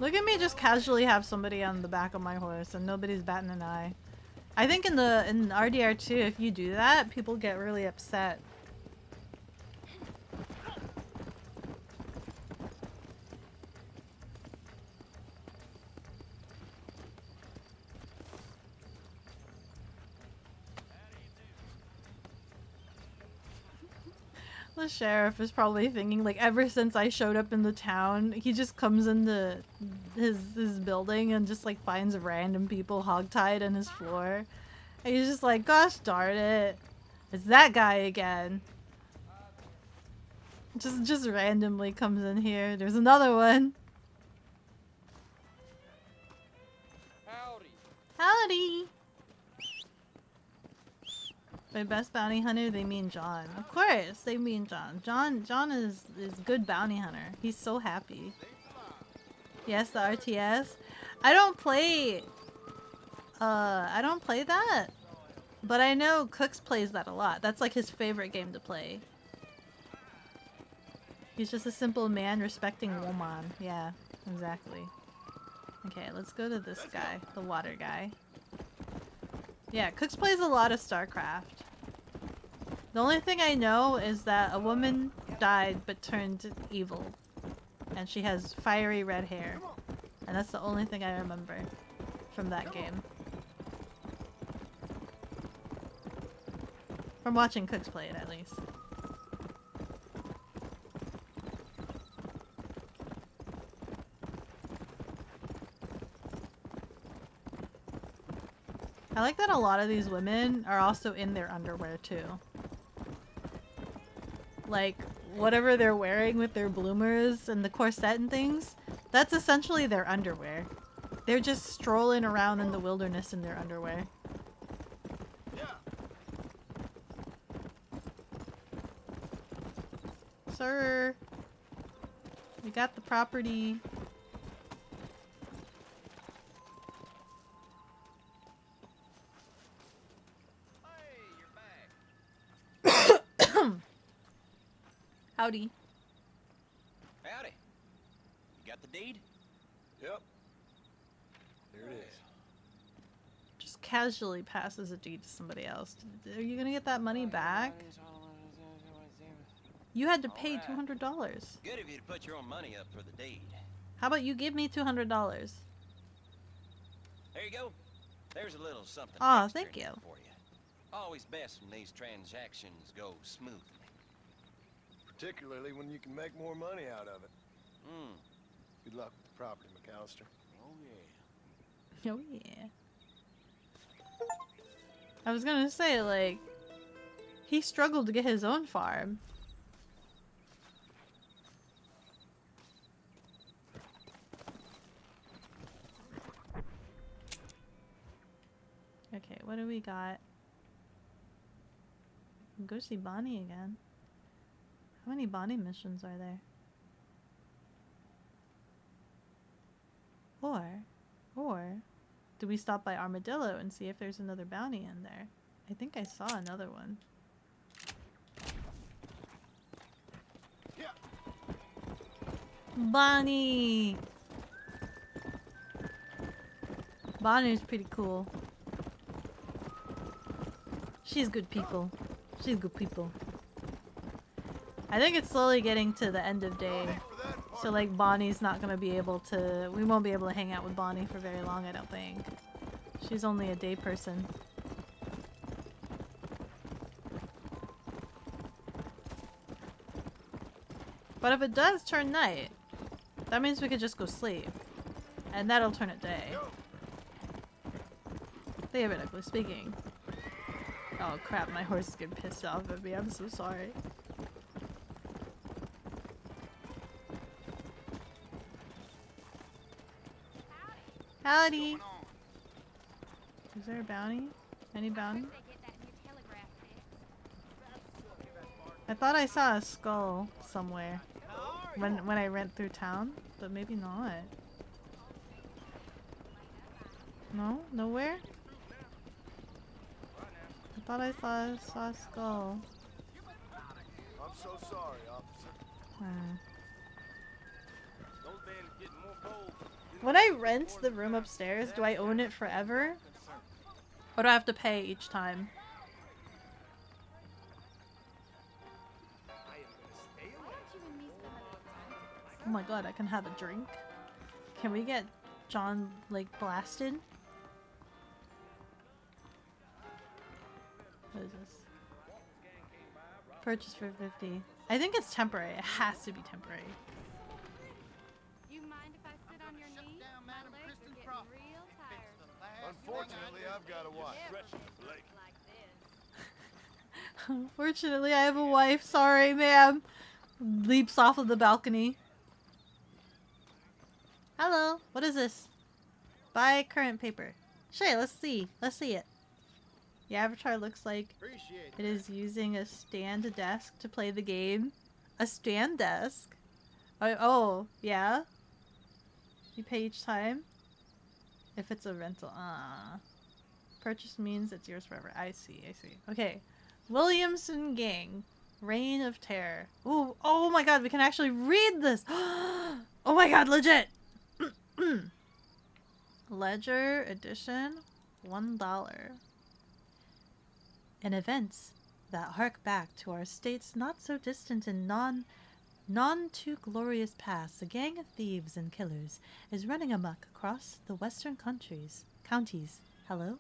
Look at me just casually have somebody on the back of my horse and nobody's batting an eye. I think in RDR2, if you do that, people get really upset. The sheriff is probably thinking, like, ever since I showed up in the town, he just comes into his building and just, like, finds random people hogtied on his floor. And he's just like, gosh darn it. It's that guy again. Just randomly comes in here. There's another one. Howdy. Howdy! By best bounty hunter, they mean John. Of course, they mean John. John is good bounty hunter. He's so happy. Yes, the RTS. I don't play that. But I know Cooks plays that a lot. That's like his favorite game to play. He's just a simple man respecting woman. Yeah, exactly. Okay, let's go to this guy, the water guy. Yeah, Cooks plays a lot of StarCraft. The only thing I know is that a woman died but turned evil. And she has fiery red hair. And that's the only thing I remember from that game. From watching Cooks play it, at least. I like that a lot of these women are also in their underwear too. Like, whatever they're wearing with their bloomers and the corset and things, that's essentially their underwear. They're just strolling around in the wilderness in their underwear. Yeah. Sir, we got the property. Howdy. Howdy. You got the deed? Yep. Here it is. Just casually passes a deed to somebody else. Are you gonna get that money back? You had to pay $200. Good of you to put your own money up for the deed. How about you give me $200? There you go. There's a little something Aw, extra thank in you. it for you. Always best when these transactions go smoothly. Particularly when you can make more money out of it. Hmm. Good luck with the property, McAllister. Oh, yeah. Oh yeah. I was gonna say, like, he struggled to get his own farm. Okay, what do we got? Go see Bonnie again. How many Bonnie missions are there? Or do we stop by Armadillo and see if there's another bounty in there? I think I saw another one. Bonnie! Bonnie's pretty cool. She's good people. She's good people. I think it's slowly getting to the end of day. So like Bonnie's not gonna be able to... We won't be able to hang out with Bonnie for very long, I don't think. She's only a day person. But if it does turn night, that means we could just go sleep. And that'll turn it day. Theoretically speaking. Oh crap, my horse is getting pissed off at me. I'm so sorry. Howdy! Is there a bounty? Any bounty? I thought I saw a skull somewhere when I went through town, but maybe not. No? Nowhere? I thought I saw a skull. I'm so sorry, officer. When I rent the room upstairs, do I own it forever? Or do I have to pay each time? Oh my god, I can have a drink. Can we get John, like, blasted? What is this? Purchase for 50. I think it's temporary. It has to be temporary. You mind if I sit on your knee? My legs are getting real tired. Unfortunately, I've got a wife. Like this. Unfortunately, I have a wife. Sorry, ma'am. Leaps off of the balcony. Hello. What is this? Buy current paper. Shay, let's see. Let's see it. The avatar looks like it is using a stand desk to play the game. A stand desk? Oh, yeah? You pay each time? If it's a rental. Purchase means it's yours forever. I see, I see. Okay. Williamson Gang. Reign of Terror. Ooh, oh my god, we can actually read this! Oh my god, legit! Ledger edition, $1. In events that hark back to our state's not so distant and none too glorious past, a gang of thieves and killers is running amok across the western counties. Hello?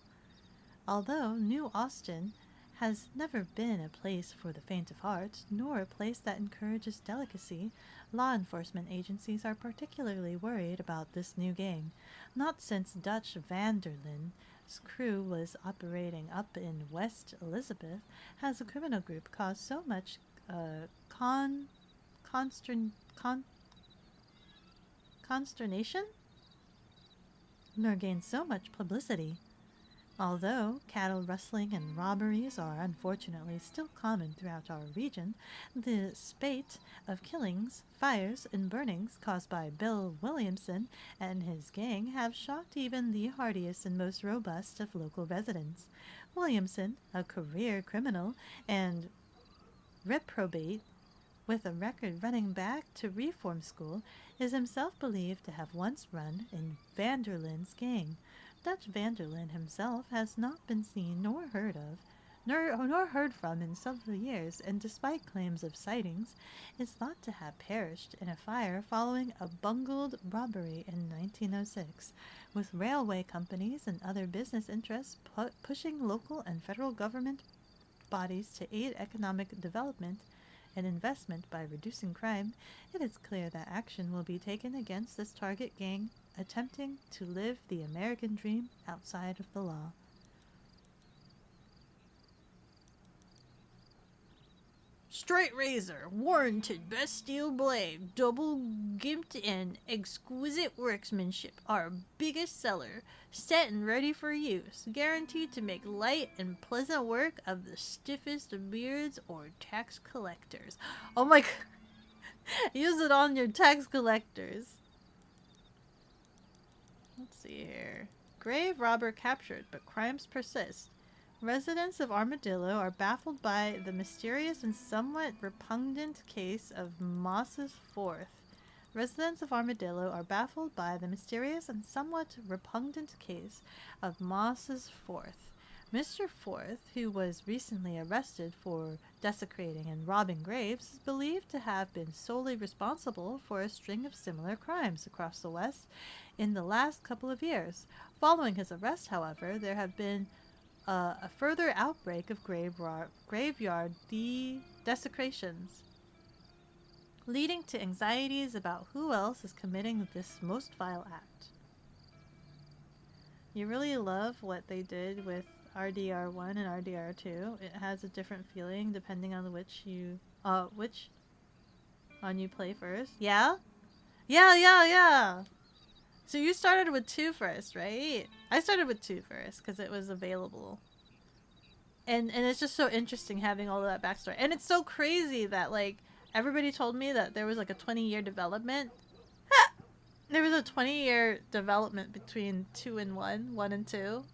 Although New Austin has never been a place for the faint of heart, nor a place that encourages delicacy, law enforcement agencies are particularly worried about this new gang. Not since Dutch Vanderlin's crew was operating up in West Elizabeth has a criminal group caused so much consternation, nor gained so much publicity. Although cattle rustling and robberies are unfortunately still common throughout our region, the spate of killings, fires, and burnings caused by Bill Williamson and his gang have shocked even the hardiest and most robust of local residents. Williamson, a career criminal and reprobate with a record running back to reform school, is himself believed to have once run in Vanderlin's gang. Dutch Vanderlyn himself has not been seen nor heard of, nor heard from in several years, and despite claims of sightings, is thought to have perished in a fire following a bungled robbery in 1906, with railway companies and other business interests pushing local and federal government bodies to aid economic development and investment by reducing crime. It is clear that action will be taken against this target gang attempting to live the American dream outside of the law. Straight razor, warranted best steel blade, double gimped and exquisite workmanship, our biggest seller, set and ready for use, guaranteed to make light and pleasant work of the stiffest of beards or tax collectors. Oh my god. Use it on your tax collectors. see here. Grave robber captured, but crimes persist. Residents of Armadillo are baffled by the mysterious and somewhat repugnant case of Moss's Fourth. Residents of Armadillo are baffled by the mysterious and somewhat repugnant case of Moss's Fourth. Mr. Forth, who was recently arrested for desecrating and robbing graves, is believed to have been solely responsible for a string of similar crimes across the West in the last couple of years. Following his arrest, however, there have been a further outbreak of graveyard desecrations, leading to anxieties about who else is committing this most vile act. You really love what they did with RDR1 and RDR2. It has a different feeling depending on which one you play first. Yeah? Yeah. So you started with 2 first, right? I started with 2 first because it was available. And it's just so interesting having all of that backstory. And it's so crazy that, like, everybody told me that there was, like, a 20-year development. There was a 20-year development between 2 and 1 and 2.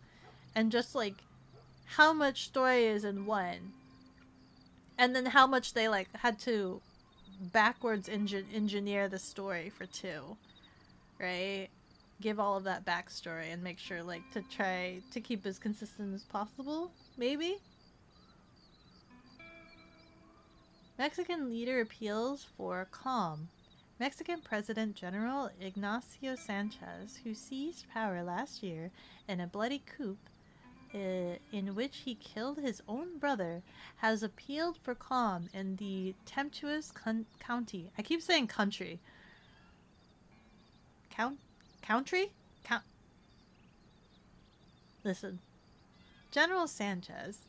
And just, like, how much story is in 1. And then how much they, like, had to backwards engineer the story for 2. Right? Give all of that backstory and make sure, like, to try to keep as consistent as possible. Maybe? Mexican leader appeals for calm. Mexican President General Ignacio Sanchez, who seized power last year in a bloody coup in which he killed his own brother, has appealed for calm in the tempestuous county. I keep saying country. Country? Listen. General Sanchez,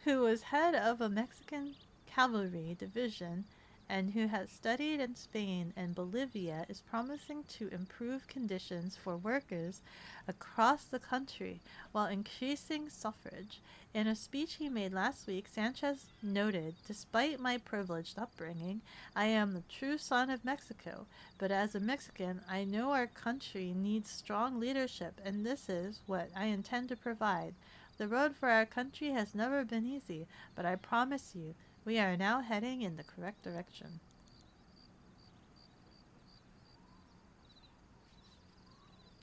who was head of a Mexican cavalry division and who has studied in Spain and Bolivia, is promising to improve conditions for workers across the country while increasing suffrage. In a speech he made last week, Sanchez noted, "Despite my privileged upbringing, I am the true son of Mexico. But as a Mexican, I know our country needs strong leadership, and this is what I intend to provide. The road for our country has never been easy, but I promise you, we are now heading in the correct direction."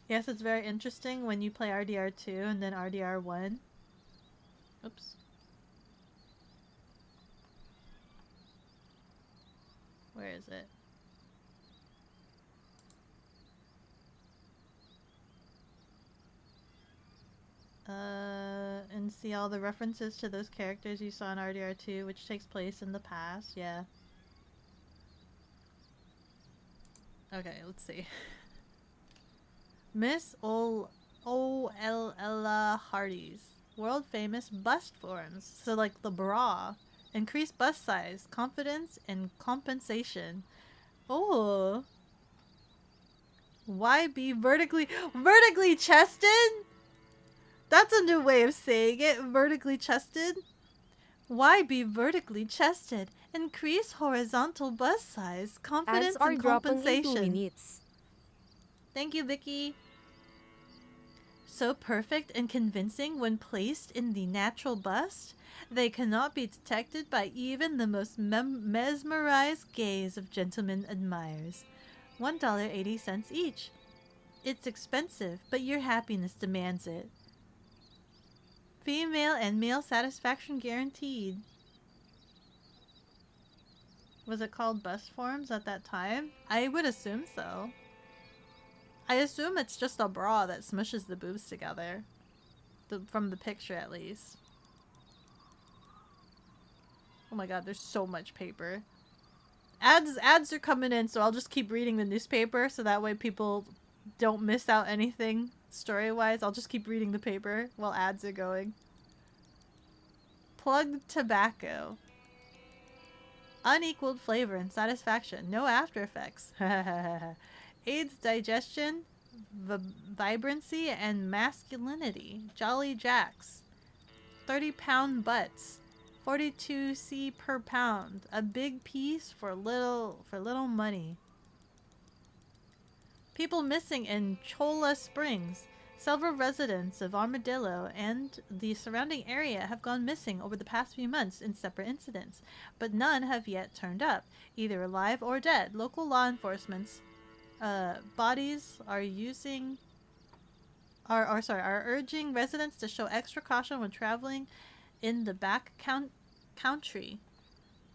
Yes, it's very interesting when you play RDR2 and then RDR1. Oops. Where is it? And see all the references to those characters you saw in RDR2, which takes place in the past, yeah. Okay, let's see. Miss O'Ella Hardy's world famous bust forms. So like the bra. Increased bust size, confidence, and compensation. Oh. Why be vertically chested? That's a new way of saying it. Vertically chested. Why be vertically chested? Increase horizontal bust size, confidence, Ads are and dropping in 2 compensation. minutes. Thank you, Vicky. So perfect and convincing when placed in the natural bust, they cannot be detected by even the most mesmerized gaze of gentlemen admirers. $1.80 each. It's expensive, but your happiness demands it. Female and male satisfaction guaranteed. Was it called bust forms at that time? I would assume so. I assume it's just a bra that smushes the boobs together. From the picture, at least. Oh my god, there's so much paper. Ads are coming in, so I'll just keep reading the newspaper so that way people don't miss out anything story-wise. I'll just keep reading the paper while ads are going. Plugged tobacco. Unequaled flavor and satisfaction. No after effects. Aids digestion, vibrancy, and masculinity. Jolly Jacks. 30-pound butts. 42C per pound. A big piece for little money. People missing in Cholla Springs. Several residents of Armadillo and the surrounding area have gone missing over the past few months in separate incidents, but none have yet turned up, either alive or dead. Local law enforcement's bodies are are urging residents to show extra caution when traveling in the country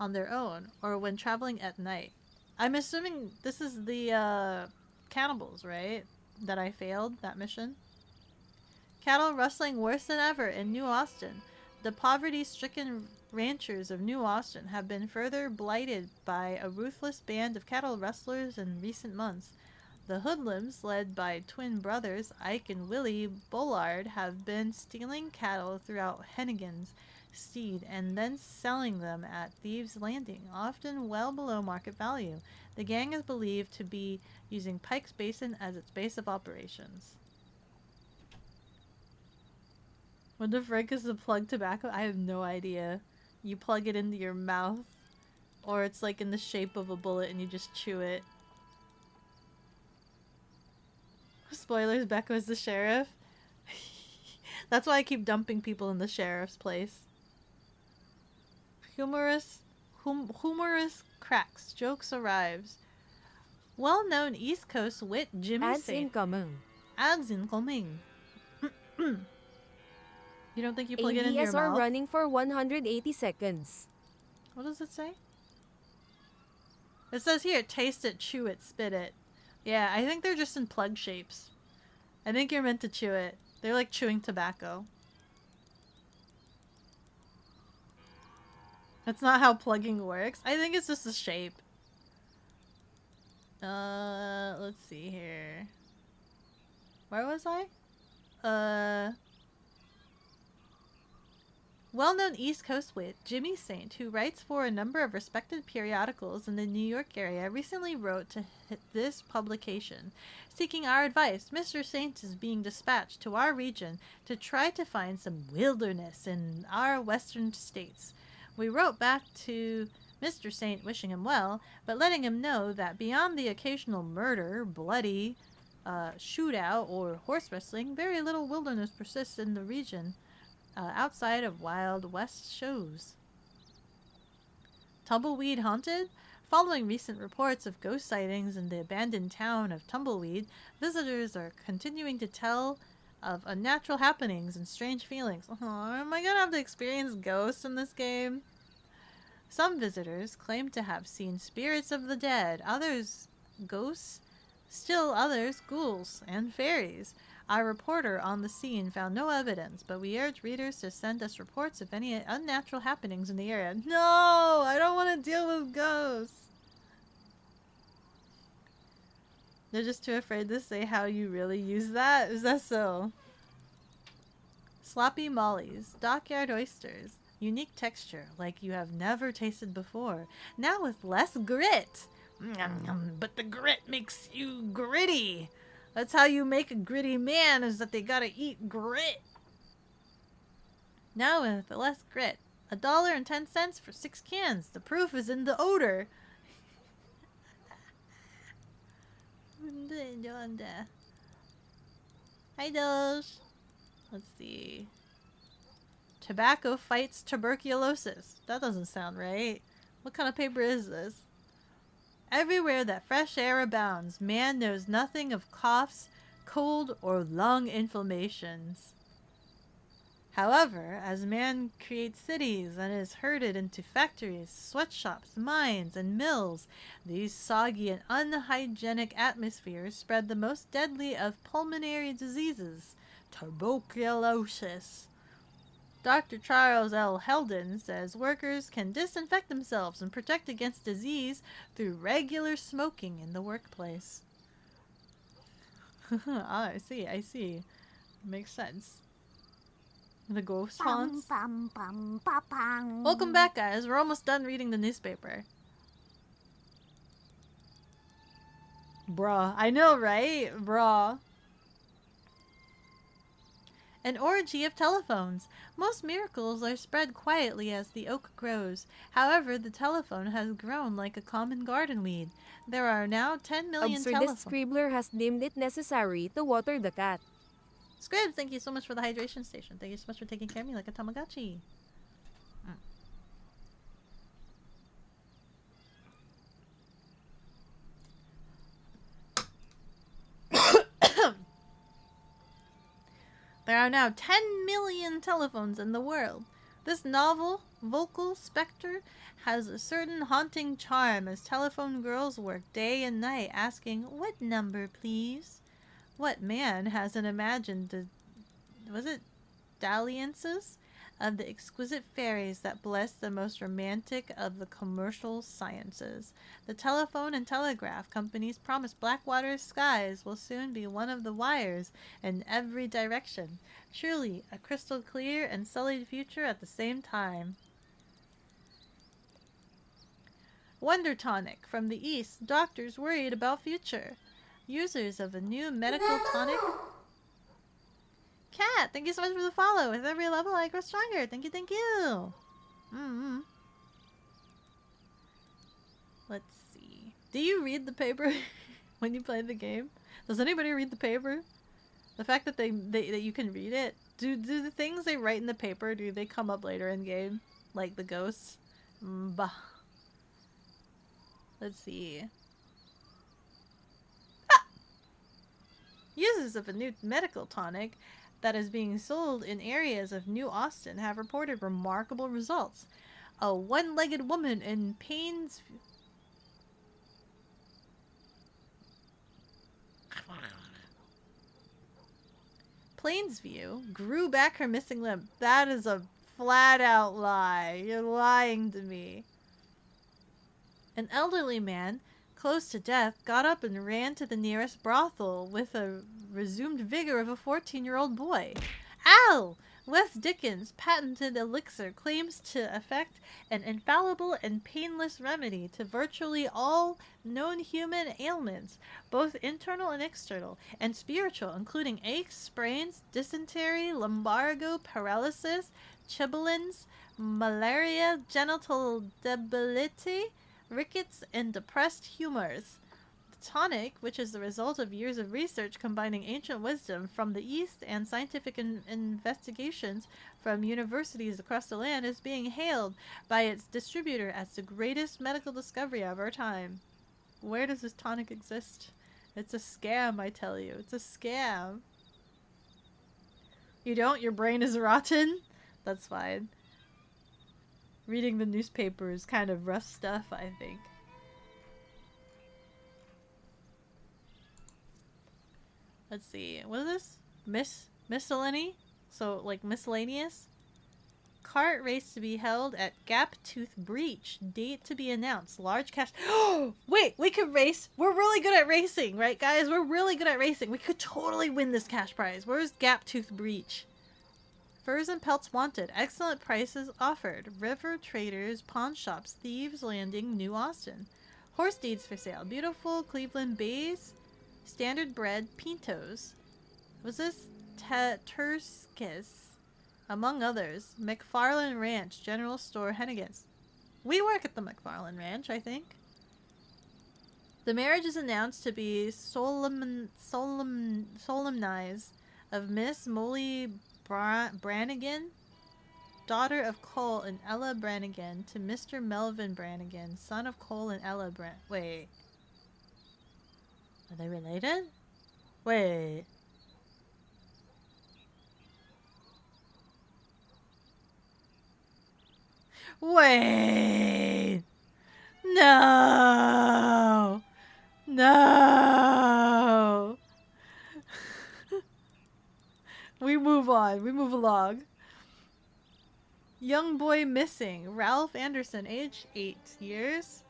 on their own or when traveling at night. I'm assuming this is the cannibals, right? That I failed that mission. Cattle rustling worse than ever in New Austin. The poverty-stricken ranchers of New Austin have been further blighted by a ruthless band of cattle rustlers in recent months. The hoodlums, led by twin brothers Ike and Willie Bullard, have been stealing cattle throughout Hennigan's Steed and then selling them at Thieves' Landing, often well below market value. The gang is believed to be using Pikes Basin as its base of operations. What the frick is the plug tobacco? I have no idea. You plug it into your mouth, or it's like in the shape of a bullet and you just chew it. Spoilers, Becca is the sheriff. That's why I keep dumping people in the sheriff's place. Humorous cracks. Jokes arrives. Well-known East Coast wit Jimmy Ads Saint. incoming. Ads incoming. You don't think you plug it into your ABS are mouth? running for 180 seconds. What does it say? It says here, taste it, chew it, spit it. Yeah, I think they're just in plug shapes. I think you're meant to chew it. They're like chewing tobacco. That's not how plugging works. I think it's just a shape. Let's see here. Where was I? Well-known East Coast wit Jimmy Saint, who writes for a number of respected periodicals in the New York area, recently wrote to this publication, seeking our advice. Mr. Saint is being dispatched to our region to try to find some wilderness in our western states. We wrote back to Mr. Saint wishing him well, but letting him know that beyond the occasional murder, bloody shootout, or horse wrestling, very little wilderness persists in the region. Outside of Wild West shows. Tumbleweed haunted? Following recent reports of ghost sightings in the abandoned town of Tumbleweed, visitors are continuing to tell of unnatural happenings and strange feelings. Am I gonna have to experience ghosts in this game? Some visitors claim to have seen spirits of the dead, others ghosts, still others ghouls and fairies. Our reporter on the scene found no evidence, but we urge readers to send us reports of any unnatural happenings in the area. No! I don't want to deal with ghosts! They're just too afraid to say how you really use that? Is that so? Sloppy mollies. Dockyard oysters. Unique texture, like you have never tasted before. Now with less grit. But the grit makes you gritty. That's how you make a gritty man, is that they gotta eat grit. Now with less grit. $1.10 for 6 cans. The proof is in the odor. Hi, Doge. Let's see. Tobacco fights tuberculosis. That doesn't sound right. What kind of paper is this? Everywhere that fresh air abounds, man knows nothing of coughs, cold, or lung inflammations. However, as man creates cities and is herded into factories, sweatshops, mines, and mills, these soggy and unhygienic atmospheres spread the most deadly of pulmonary diseases, tuberculosis. Dr. Charles L. Heldon says workers can disinfect themselves and protect against disease through regular smoking in the workplace. I see. Makes sense. The ghost haunts. Welcome back, guys. We're almost done reading the newspaper. Bruh. I know, right? Bruh. An orgy of telephones. Most miracles are spread quietly as the oak grows. However, the telephone has grown like a common garden weed. There are now 10 million Absurdist telephones. scribbler has deemed it necessary to water the cat. Scribs, thank you so much for the hydration station. Thank you so much for taking care of me like a Tamagotchi. There are now 10 million telephones in the world. This novel, vocal specter has a certain haunting charm as telephone girls work day and night asking, "What number, please?" What man hasn't imagined dalliances of the exquisite fairies that bless the most romantic of the commercial sciences? The telephone and telegraph companies promise Blackwater skies will soon be one of the wires in every direction. Truly, a crystal clear and sullied future at the same time. Wonder tonic from the East. Doctors worried about future. Users of a new medical tonic. Cat, thank you so much for the follow. With every level, I grow stronger. Thank you, thank you. Let's see. Do you read the paper when you play the game? Does anybody read the paper? The fact that that you can read it. Do the things they write in the paper, do they come up later in game? Like the ghosts? Bah. Let's see. Ah! Users of a new medical tonic that is being sold in areas of New Austin have reported remarkable results. A one-legged woman in Plainsview grew back her missing limb. That is a flat-out lie. You're lying to me. An elderly man, close to death, got up and ran to the nearest brothel with the resumed vigor of a 14-year-old boy. Ow! Wes Dickens' patented elixir claims to effect an infallible and painless remedy to virtually all known human ailments, both internal and external, and spiritual, including aches, sprains, dysentery, lumbago, paralysis, chilblains, malaria, genital debility, rickets, and depressed humors. The tonic, which is the result of years of research combining ancient wisdom from the East and scientific investigations from universities across the land, is being hailed by its distributor as the greatest medical discovery of our time. Where does this tonic exist? It's a scam, I tell you. It's a scam. You don't? Your brain is rotten? That's fine. Reading the newspaper is kind of rough stuff, I think. Let's see. What is this? Miscellany? So, like, miscellaneous? Cart race to be held at Gap Tooth Breach. Date to be announced. Large cash. Wait, we could race. We're really good at racing, right, guys? We're really good at racing. We could totally win this cash prize. Where's Gap Tooth Breach? Furs and pelts wanted. Excellent prices offered. River Traders, Pawn Shops, Thieves Landing, New Austin. Horse deeds for sale. Beautiful Cleveland Bays. Standard bred Pintos. Was this Terskis? Among others. McFarland Ranch. General Store Hennigan's. We work at the McFarland Ranch, I think. The marriage is announced to be solemnized of Miss Molly Brannigan, daughter of Cole and Ella Brannigan, to Mr. Melvin Brannigan, son of Cole and Ella Wait. Are they related? Wait. Wait. No. No. We move on. We move along. Young boy missing. Ralph Anderson, age 8 years.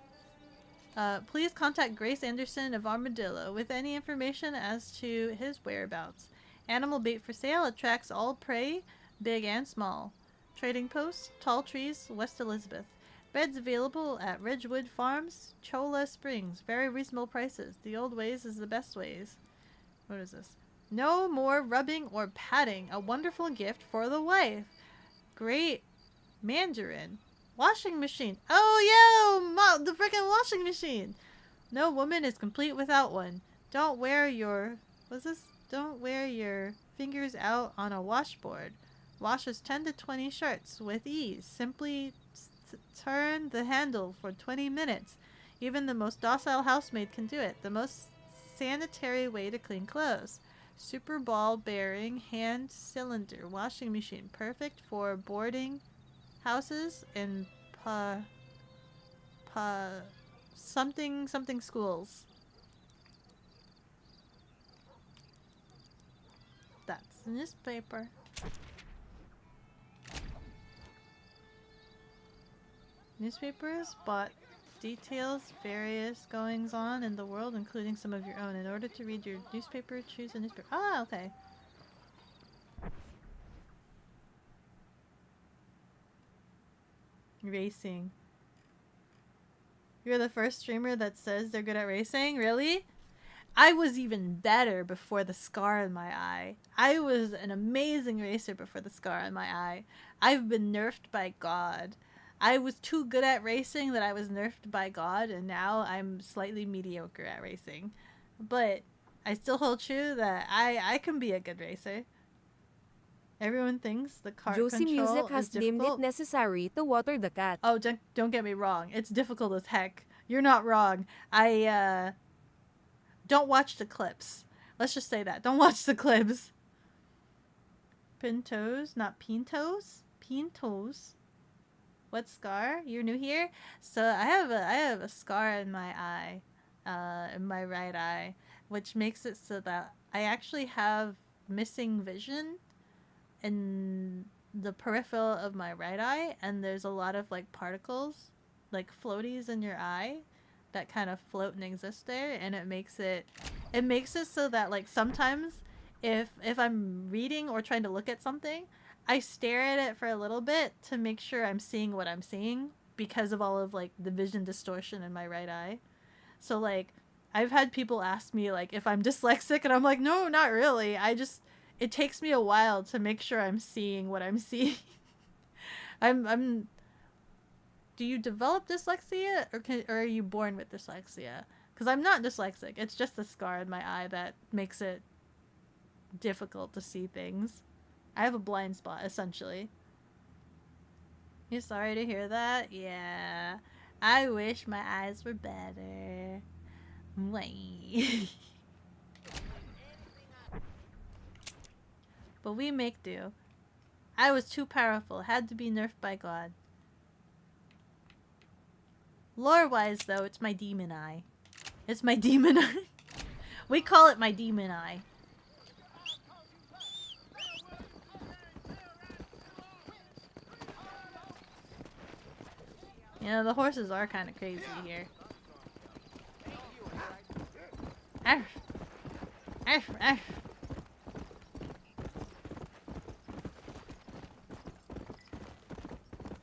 Please contact Grace Anderson of Armadillo with any information as to his whereabouts. Animal bait for sale attracts all prey, big and small. Trading post, Tall Trees, West Elizabeth. Beds available at Ridgewood Farms, Cholla Springs. Very reasonable prices. The old ways is the best ways. What is this? No more rubbing or patting. A wonderful gift for the wife. Great Mandarin. Washing machine. Oh, yo! The freaking washing machine! No woman is complete without one. Don't wear your... What's this? Don't wear your fingers out on a washboard. Washes 10 to 20 shirts with ease. Simply turn the handle for 20 minutes. Even the most docile housemaid can do it. The most sanitary way to clean clothes. Super ball bearing hand cylinder washing machine. Perfect for boarding houses and something schools. That's the newspaper. Newspapers bought details various goings on in the world, including some of your own. In order to read your newspaper, choose a newspaper. Ah, okay. Racing. You're the first streamer that says they're good at racing? Really? I was even better before the scar in my eye. I was an amazing racer before the scar in my eye. I've been nerfed by God. I was too good at racing that I was nerfed by God, and now I'm slightly mediocre at racing. But I still hold true that I can be a good racer. Everyone thinks the car Josie control Music has is deemed it difficult. necessary to water the cat. Oh, don't get me wrong. It's difficult as heck. You're not wrong. Don't watch the clips. Let's just say that. Don't watch the clips. Pintos, not pintos. Pintos. What scar? You're new here? So I have a scar in my eye, in my right eye, which makes it so that I actually have missing vision in the peripheral of my right eye, and there's a lot of like particles, like floaties in your eye that kind of float and exist there, and it makes it so that like sometimes if I'm reading or trying to look at something, I stare at it for a little bit to make sure I'm seeing what I'm seeing because of all of like the vision distortion in my right eye. So like I've had people ask me like if I'm dyslexic, and I'm like, no, not really. It takes me a while to make sure I'm seeing what I'm seeing. I'm Do you develop dyslexia, or are you born with dyslexia? Because I'm not dyslexic. It's just the scar in my eye that makes it difficult to see things. I have a blind spot, essentially. You're sorry to hear that? Yeah. I wish my eyes were better. Wait. But we make do. I was too powerful. Had to be nerfed by God. Lore-wise, though, it's my demon eye. It's my demon eye. We call it my demon eye. You know, the horses are kind of crazy here. Arf. Arf, arf.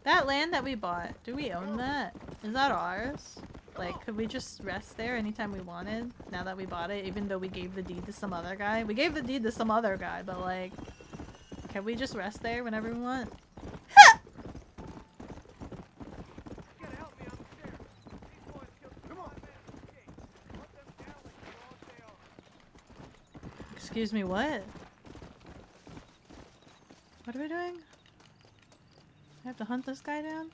That land that we bought, do we own that? Is that ours? Like, could we just rest there anytime we wanted, now that we bought it, even though we gave the deed to some other guy? We gave the deed to some other guy, but like, can we just rest there whenever we want? Excuse me, what? What are we doing? I have to hunt this guy down?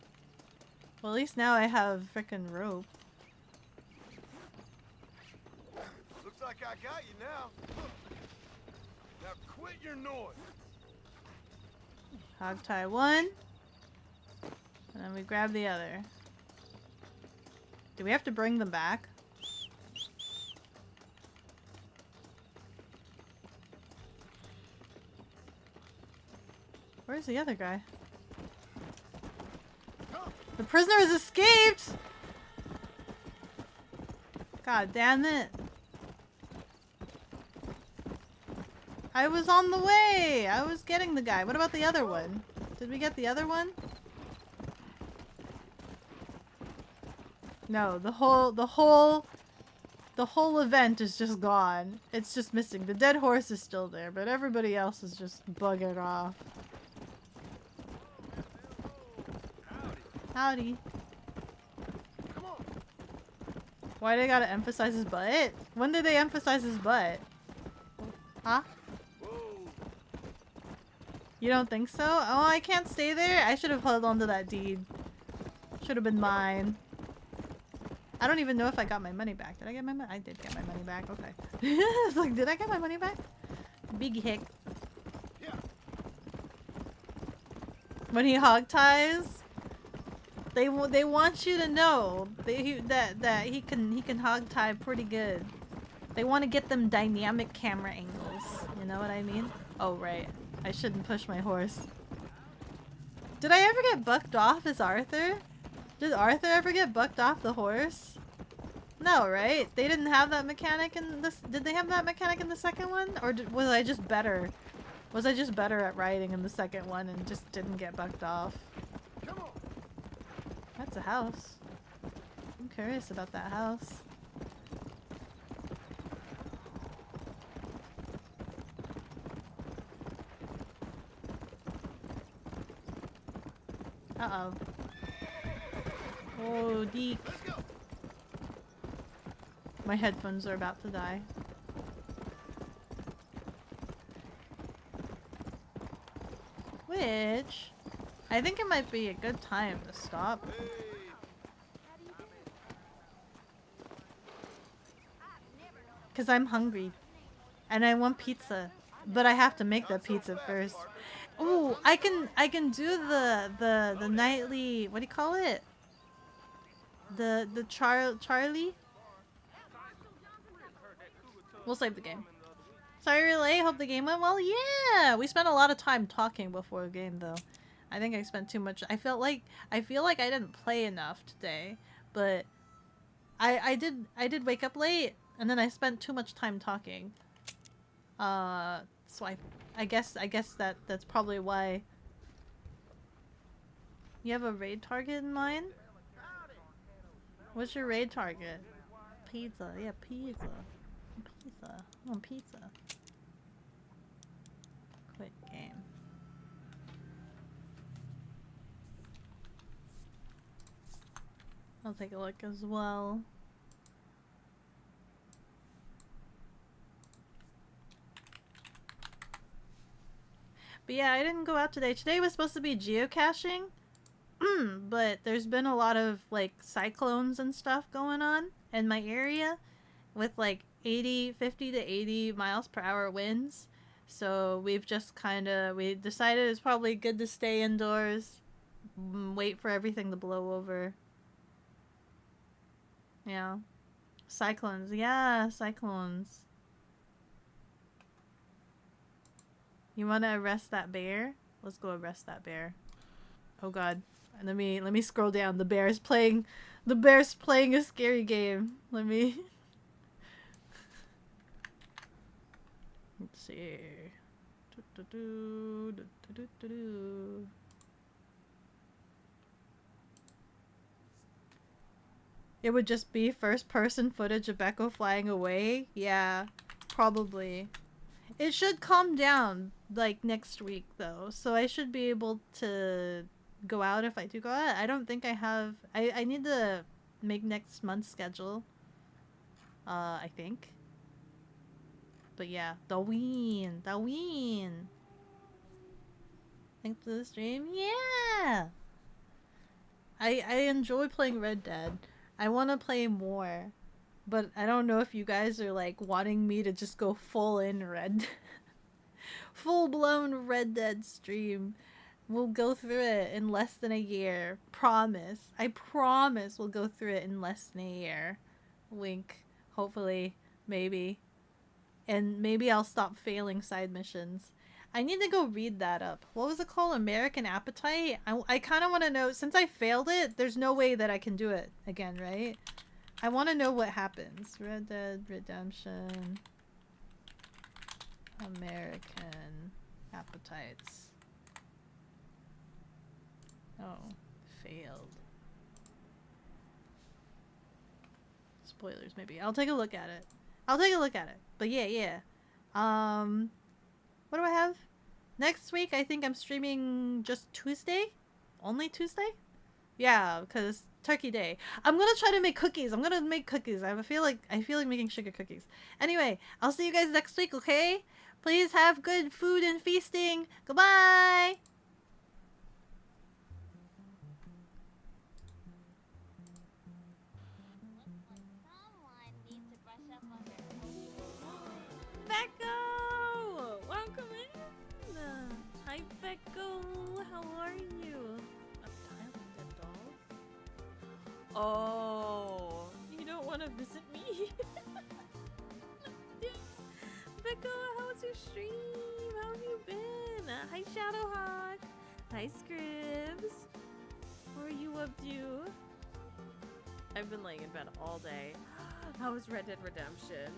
Well, at least now I have frickin' rope. Looks like I got you now. Now quit your noise. Hog tie one. And then we grab the other. Do we have to bring them back? Where's the other guy? The prisoner has escaped! God damn it. I was on the way! I was getting the guy. What about the other one? Did we get the other one? No, the whole The whole event is just gone. It's just missing. The dead horse is still there, but everybody else is just bugging off. Howdy. Come on. Why they gotta emphasize his butt? When did they emphasize his butt? Huh? You don't think so? Oh, I can't stay there? I should have held on to that deed. Should have been mine. I don't even know if I got my money back. Did I get my money? I did get my money back. Okay. It's like, did I get my money back? Big hick. Yeah. When he hog ties, they want you to know that he can hog tie pretty good. They want to get them dynamic camera angles. You know what I mean? Oh right, I shouldn't push my horse. Did I ever get bucked off as Arthur? Did Arthur ever get bucked off the horse? No, right? They didn't have that mechanic in this. Did they have that mechanic in the second one, or was I just better? Was I just better at riding in the second one and just didn't get bucked off? Come on. That's a house. I'm curious about that house. Uh-oh. Oh, deek. Let's go. My headphones are about to die. Which, I think it might be a good time to stop. Hey. Because I'm hungry. And I want pizza. But I have to make that pizza first. Ooh, I can do the nightly, what do you call it? The Charlie? We'll save the game. Sorry, Relay. Hope the game went well. Yeah, we spent a lot of time talking before the game, though. I think I spent too much. I feel like I didn't play enough today, but I did wake up late, and then I spent too much time talking. So I guess that's probably why. You have a raid target in mind? What's your raid target? Pizza. Yeah, pizza. Pizza. I want pizza. Quit game. I'll take a look as well. But yeah, I didn't go out today. Today was supposed to be geocaching. But there's been a lot of like cyclones and stuff going on in my area with like 50 to 80 miles per hour winds. So we've just we decided it's probably good to stay indoors, wait for everything to blow over. Yeah. Cyclones. Yeah, cyclones. You want to arrest that bear? Let's go arrest that bear. Oh god. Let me scroll down. The bear's playing a scary game. Let me Let's see. It would just be first person footage of Becco flying away? Yeah, probably. It should calm down like next week though, so I should be able to go out if I do go out. I don't think I have. I need to make next month's schedule. I think. But yeah, Daween. Thanks for the stream. Yeah. I enjoy playing Red Dead. I want to play more, but I don't know if you guys are like wanting me to just go full in full blown Red Dead stream. We'll go through it in less than a year. Promise. I promise we'll go through it in less than a year. Wink. Hopefully. Maybe. And maybe I'll stop failing side missions. I need to go read that up. What was it called? American Appetite? I kind of want to know. Since I failed it, there's no way that I can do it again, right? I want to know what happens. Red Dead Redemption. American Appetites. Oh, failed. spoilers, maybe. I'll take a look at it. I'll take a look at it. But yeah. What do I have? Next week, I think I'm streaming just Tuesday? Only Tuesday? Yeah, because Turkey Day. I'm gonna try to make cookies. I'm gonna make cookies. I feel like making sugar cookies. Anyway, I'll see you guys next week, okay? Please have good food and feasting. Goodbye! Becco! Welcome in! Hi, Becco! How are you? A Thailand doll? Oh, you don't want to visit me? Becco, how was your stream? How have you been? Hi, Shadowhawk! Hi, Scribs! What are you up to? I've been laying in bed all day. How was Red Dead Redemption?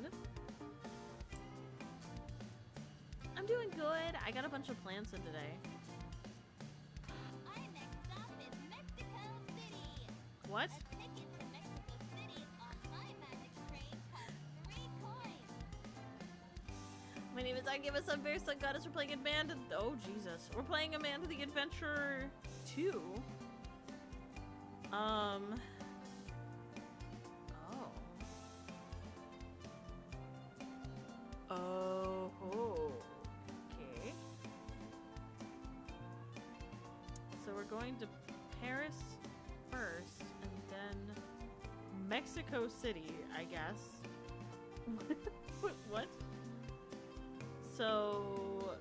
I'm doing good. I got a bunch of plans in today. Our next stop is Mexico City. What? A ticket to Mexico City on my magic train costs 3 coins. My name is I Give Us Some Bear Sun Goddess. We're playing Oh, Jesus. We're playing Amanda the Adventurer 2. Oh. Oh. Okay. So we're going to Paris first, and then Mexico City, I guess. What? So...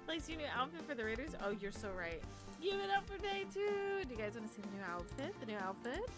Place your new outfit for the Raiders? Oh, you're so right. Give it up for day 2! Do you guys want to see the new outfit? The new outfit?